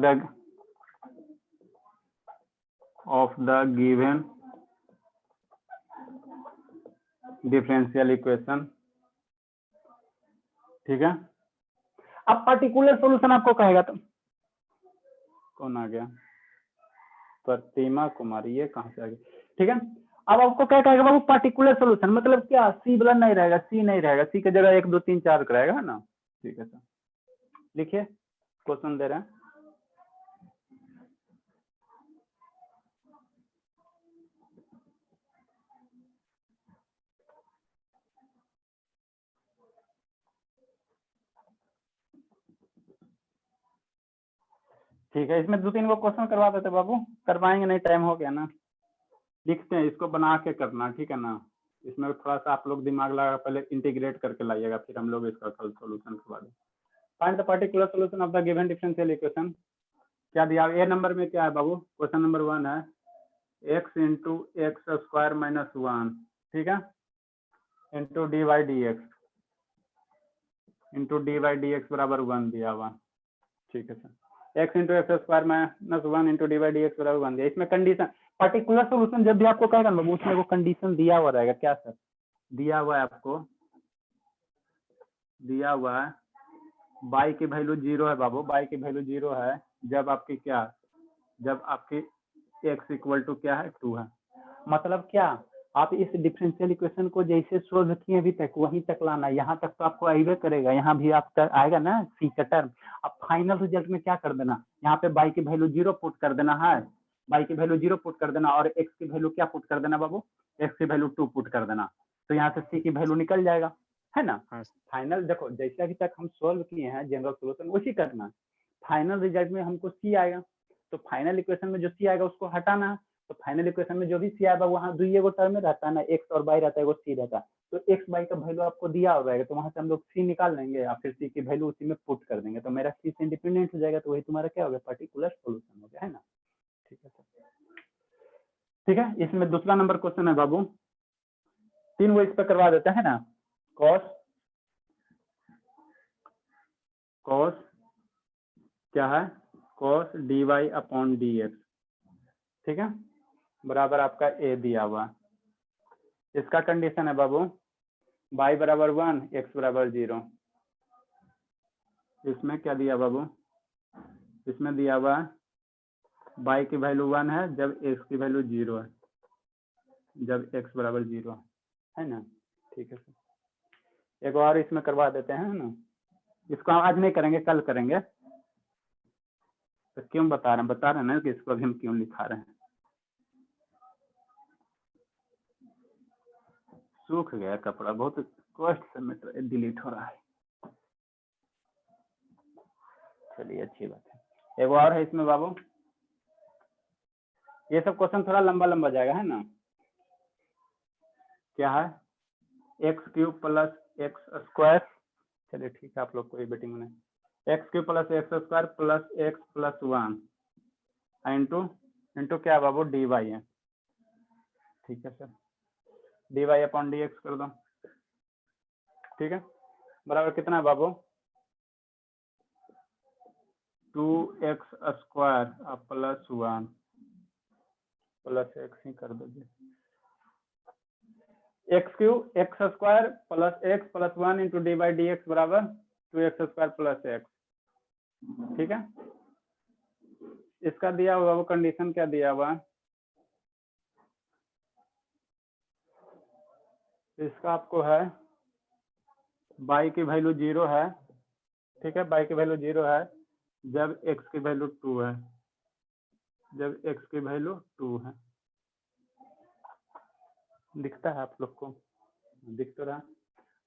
the given differential equation, ठीक है। अब पार्टिकुलर सॉल्यूशन आपको कहेगा, तो कौन आ गया, प्रतिमा कुमारी, ये कहां से आ गया, ठीक है। अब आपको क्या कहेगा बाबू, पार्टिकुलर सॉल्यूशन मतलब क्या, सी वाला नहीं रहेगा, सी नहीं रहेगा, सी की जगह 1 2 3 4 रहेगा, है ना। ठीक है सर, लिखिए क्वेश्चन दे रहे हैं। ठीक है, इसमें 2 3 को क्वेश्चन करवा देते बाबू, करवाएंगे नहीं, टाइम हो गया ना। लिखते हैं, इसको बना के करना, ठीक है ना। इसमें थोड़ा सा आप लोग दिमाग लगा, पहले इंटीग्रेट करके लाइएगा, फिर हम लोग इसका कल सॉल्यूशन करवा दें। Find the particular solution of the given differential equation. क्या दिया ए नंबर में, क्या है बाबू, क्वेश्चन नंबर 1 है x into x square minus 1, ठीक है, into D y d x बराबर 1 दिया हुआ, ठीक है sir. x into x square minus 1 into D y d x बराबर 1 दिया। इसमें कंडीशन, पार्टिकुलर सॉल्यूशन जब भी आपको कहेगा ना बाबू, उसमें वो कंडीशन दिया हुआ रहेगा। क्या सर दिया हुआ है आपको, दिया हुआ है y की वैल्यू 0 है बाबू, y की वैल्यू 0 है जब आपकी क्या, जब आपकी x इक्वल टू क्या है 2 है। मतलब क्या, आप इस डिफरेंशियल इक्वेशन को जैसे सोल्व किए अभी तक वहीं तक लाना, यहाँ तक तो आपको आइए करेगा, यहाँ भी आप आएगा ना सी का टर्म। अब फाइनल रिजल्ट में क्या कर देना, यहाँ पे y की वैल्यू 0 पुट कर देना है, y की वैल्यू 0 पुट कर देना, और x की वैल्यू क्या पुट कर देना बाबू, x की वैल्यू 2 पुट कर देना, तो यहाँ से c की वैल्यू निकल जाएगा, है ना। फाइनल देखो, जैसे अभी तक हम सोल्व किए हैं जनरल सोल्यूशन, वैसे करना। फाइनल रिजल्ट में हमको सी आएगा, तो फाइनल इक्वेशन में जो सी आएगा उसको हटाना है। तो फाइनल इक्वेशन में जो भी सी आएगा वहाँ 2 टर्म में रहता है ना, एक्स और वाई रहता है, वो सी रहता है। तो एक्स वाई का वैल्यू आपको दिया हो रहेगा, तो वहाँ से हम लोग सी निकाल लेंगे और फिर सी की वैल्यू उसी में पुट कर देंगे, तो मेरा सी से इंडिपेंडेंट हो जाएगा, तो वही तुम्हारा क्या हो गया, पार्टिकुलर सोल्यूशन हो गया, है ना। ठीक है सर, ठीक है। इसमें दूसरा नंबर क्वेश्चन है बाबू, 3 वो इस पर करवा देते हैं ना। कॉस क्या है, cos d Y upon D x, ठीक है, बराबर आपका ए दिया हुआ। इसका कंडीशन है बाबू y बराबर 1 x बराबर 0। इसमें क्या दिया बाबू, इसमें दिया हुआ y की वैल्यू 1 है जब x की वैल्यू 0 है, जब x बराबर 0 है ना। ठीक है सर, एक और इसमें करवा देते हैं ना। इसको आज नहीं करेंगे, कल करेंगे। तो क्यों बता रहे हैं ना कि इसको अभी हम क्यों लिखा रहे हैं। सूख गया कपड़ा, बहुत कष्ट से मिट डिलीट हो रहा है। चलिए अच्छी बात है। एक और है इसमें बाबू, ये सब क्वेश्चन थोड़ा लंबा लंबा जाएगा, है ना। क्या है, x cube plus X square, चलिए ठीक है, आप लोग कोई बेटिंग नहीं, X cube plus X square plus X plus 1 into क्या बाबू, डी वाई है। ठीक है sir, D Y upon D X कर दो, ठीक है, बराबर कितना है बाबू, 2x square plus 1 plus X ही कर दीजिए, X cube x square plus X plus 1 into D by D x बराबर 2x स्क्वायर प्लस एक्स। ठीक है, इसका दिया हुआ वो कंडीशन क्या दिया हुआ, इसका आपको है y की वैल्यू 0 है, ठीक है, y की वैल्यू 0 है जब x की वैल्यू 2 है, जब x की वैल्यू 2 है। दिखता है आप लोग को, दिख तो रहा,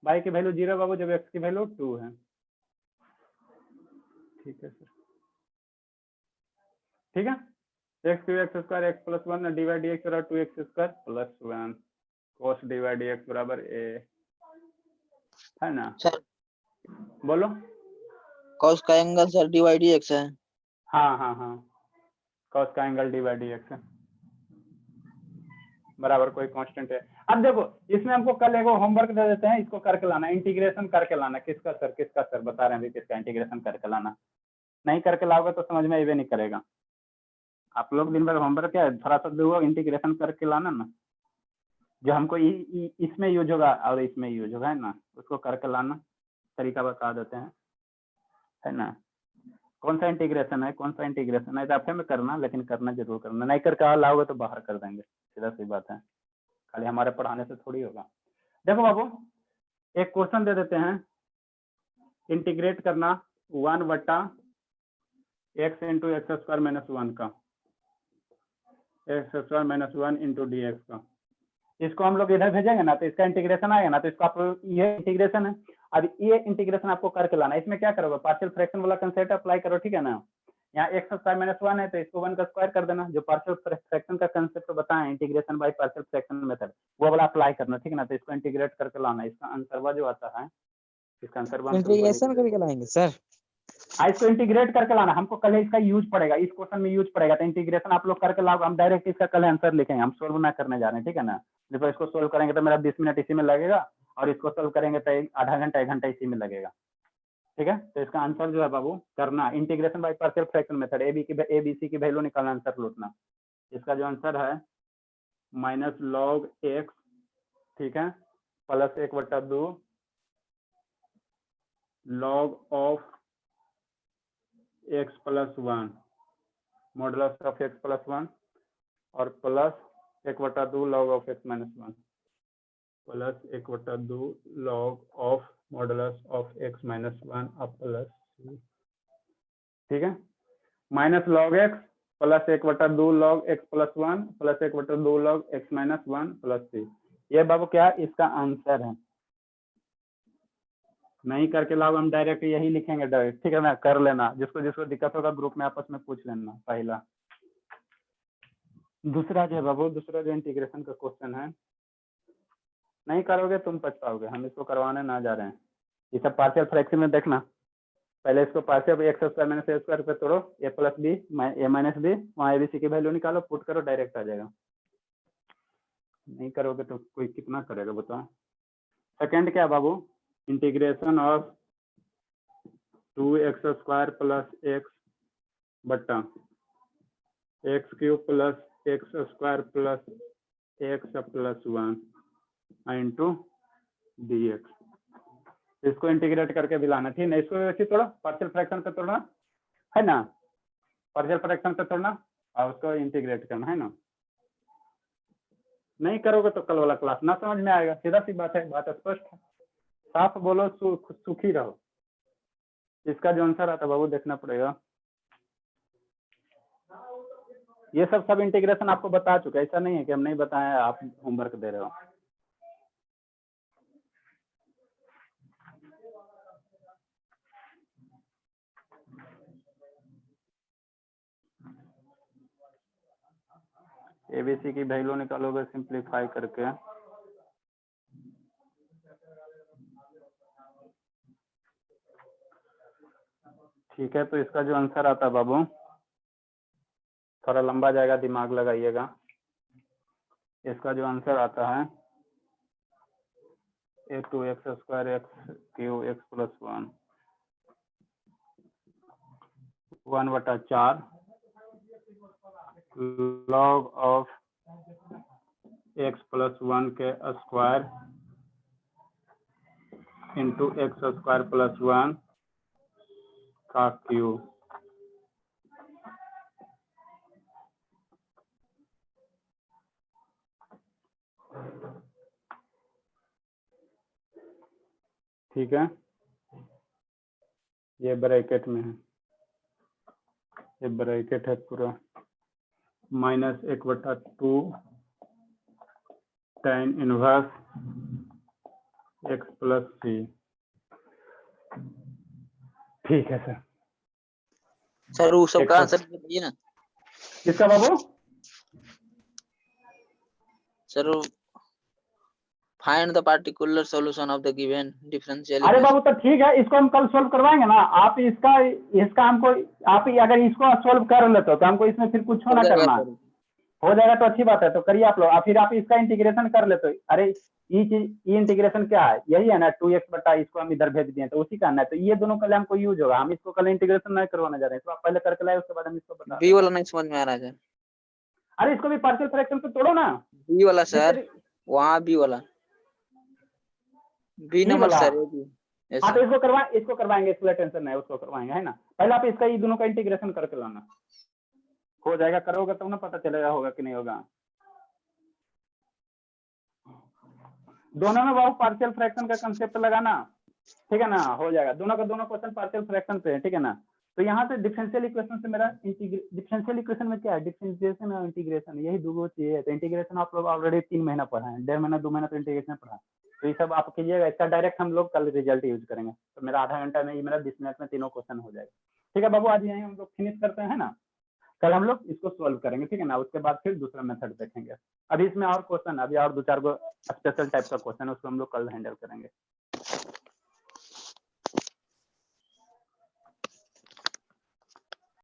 y की वैल्यू 0 बाबू जब x की वैल्यू 2 है। ठीक है सर, ठीक है, x cube x square x plus 1 d y d x बराबर 2x square plus 1 cos d y d x बराबर a, है ना। बोलो cos का एंगल सर dy dx है। हाँ हाँ हाँ, cos का एंगल dy dx है बराबर कोई कांस्टेंट है। अब देखो इसमें हमको कल एगो होमवर्क दे देते हैं, इसको करके लाना, इंटीग्रेशन करके लाना। किसका सर बता रहे हैं अभी, किसका इंटीग्रेशन करके लाना। नहीं करके लाओगे तो समझ में ये नहीं करेगा। आप लोग दिन भर होमवर्क क्या है, थोड़ा सा दो इंटीग्रेशन करके लाना ना, जो हमको इसमें यूज होगा और इसमें यूज होगा, है ना, उसको करके लाना। तरीका बता देते हैं, है ना। कौन सा इंटीग्रेशन है, कौन सा इंटीग्रेशन है, इजाफे में करना, लेकिन करना जरूर करना। नहीं करके लाओगे तो बाहर कर देंगे, सीधा सी बात है। खाली हमारे पढ़ाने से थोड़ी होगा। देखो बाबू एक क्वेश्चन दे देते हैं, इंटीग्रेट करना 1/x into x square minus 1 का, x square minus 1 into D x का। इसको हम लोग इधर भेजेंगे ना तो इसका इंटीग्रेशन आएगा ना, तो इसको आप ये इंटीग्रेशन है। अब ये इंटीग्रेशन आपको करके लाना है। इसमें क्या करोगे, पार्शियल फ्रैक्शन वाला कंसेप्ट अप्लाई करो, ठीक है ना। यहाँ एक्स स्क्वायर माइनस 1 है तो इसको 1 का स्क्वायर कर देना। जो पार्शियल फ्रैक्शन का कंसेप्ट बताएं, integration by partial fraction method, वो वाला अप्लाई करना, ठीक है ना। तो इसको इंटीग्रेट करके लाना। इसका आंसर जो आता है, इसका आंसर इंटीग्रेशन करके लाएंगे सर। इसको इंटीग्रेट करके लाना। हमको कल इसका यूज पड़ेगा, इस क्वेश्चन में यूज पड़ेगा। तो इंटीग्रेशन आप लोग करके लाओगे, हम डायरेक्ट इसका कल आंसर लिखेंगे, हम सोल्व ना करने जा रहे हैं, ठीक है ना। जब इसको सोल्व करेंगे तो मेरा 20 मिनट इसी में लगेगा, और इसको सोल्व करेंगे तो आधा घंटा 1 घंटा इसी में लगेगा, ठीक है। तो इसका आंसर जो है बाबू करना integration by partial fraction method, A B C की वैल्यू निकालना, आंसर लूटना। इसका जो आंसर है माइनस लॉग एक्स, ठीक है, plus 1/2 log of x plus 1 modulus of x plus 1 और plus 1/2 log of x minus 1 plus 1/2 log of modulus of x minus 1 और प्लस, ठीक है, minus log x plus 1/2 log x plus 1 plus 1/2 log x minus 1 plus 3। ये बाबू क्या इसका answer है। नहीं करके लाओ, हम डायरेक्ट यही लिखेंगे डायरेक्ट, ठीक है ना। कर लेना, जिसको जिसको दिक्कत होगा ग्रुप में आपस में पूछ लेना। पहला दूसरा जो है बाबू, दूसरा जो इंटीग्रेशन का क्वेश्चन है, नहीं करोगे तुम पछताओगे, हम इसको करवाने ना जा रहे हैं। ये सब पार्शियल फ्रैक्शन में देखना, पहले इसको पार्शियल एक्स स्क्वायर माइनस ए स्क्वायर पे तोड़ो, ए प्लस बी ए माइनस बी, वहाँ ए बी सी की वैल्यू निकालो, पुट करो, डायरेक्ट आ जाएगा। नहीं करोगे तो कोई कितना करेगा बताओ। सेकेंड क्या बाबू, integration of 2x square plus X बट्टा X cube plus X square plus X plus 1 into D X. इसको इंटीग्रेट करके भी लाना, ठीक है। इसको वैसे तोड़ा, पार्शियल फ्रैक्शन पे तोड़ना, है ना, पार्शियल फ्रैक्शन पे तोड़ना और उसको इंटीग्रेट करना, है ना। नहीं करोगे तो कल वाला क्लास ना समझ में आएगा, सीधा सी बात है, बात स्पष्ट है। साफ बोलो, सुखी रहो। इसका जो आंसर आता है बाबू देखना पड़ेगा। ये सब इंटीग्रेशन आपको बता चुका है, ऐसा नहीं है कि हम नहीं बताए, आप होमवर्क दे रहे हो। एबीसी की वैल्यू निकालोगे सिंप्लीफाई करके, ठीक है। तो इसका जो आंसर आता है बाबू थोड़ा लंबा जाएगा, दिमाग लगाइएगा। इसका जो आंसर आता है 2x square x cube x plus 1/4 log of x plus 1 के square into x square plus 1 का क्यूब। ठीक है, ये ब्रैकेट में है, ये ब्रैकेट है पूरा, minus 1/2 tan inverse X plus C. ठीक है सर। सर वो सबका आंसर बताइए ना। किसका बाबू? Sir find the particular solution of the given differential अरे बाबू तो ठीक है, इसको हम कल सोल्व करवाएंगे ना। आप इसका हमको, आप अगर इसको सोल्व कर लेते हो तो हमको इसमें फिर कुछ ना करना है। हो जाएगा तो अच्छी बात है, तो करिए आप लोग। फिर आप इसका इंटीग्रेशन कर लेते हो। अरे ये इंटीग्रेशन क्या है, यही है ना 2x बटा इसको हम इधर भेज दिए तो उसी का ना, तो ये दोनों कल हमको यूज होगा। हम इसको कल इंटीग्रेशन नहीं करवाने जा रहे हैं, तो आप पहले करके लाए, उसके बाद हम इसको बता। बी वाला नहीं समझ में आ रहा है। अरे इसको भी पार्शियल फ्रैक्शन पे तोड़ो ना। बी वाला सर, वहाँ बी वाला, बी नंबर वाला? सर। हाँ तो इसको करवाएंगे, इसके लिए टेंशन नहीं है, उसको करवाएंगे, है ना। पहले आप इसका ये दोनों का इंटीग्रेशन करके लाना, हो जाएगा। करोगे तब ना पता चलेगा होगा कि नहीं होगा। दोनों में बाबू पार्शियल फ्रैक्शन का कंसेप्ट लगाना, ठीक है ना, हो जाएगा। दोनों का दोनों क्वेश्चन पार्शियल फ्रैक्शन पे है, ठीक है ना। तो यहाँ से डिफरेंशियल इक्वेशन से मेरा डिफरेंशियल इक्वेशन में क्या है, डिफरेंशिएशन और इंटीग्रेशन, यही दो चीज है। तो इंटीग्रेशन आप लोग ऑलरेडी 3 महीना पढ़ा है, 1.5 महीना 2 महीना तो इंटीग्रेशन पढ़ा है। तो ये सब आप कीजिएगा, इसका डायरेक्ट हम लोग कल रिजल्ट यूज करेंगे। तो मेरा आधा घंटा में, ये मेरा 20 मिनट में तीनों क्वेश्चन हो जाएगा। ठीक है बाबू, आज यही हम लोग फिनिश करते हैं ना, कल हम लोग इसको सॉल्व करेंगे, ठीक है ना। उसके बाद फिर दूसरा मेथड देखेंगे। अभी इसमें और क्वेश्चन, अभी और 2-4 स्पेशल टाइप का क्वेश्चन है, उसको हम लोग कल हैंडल करेंगे।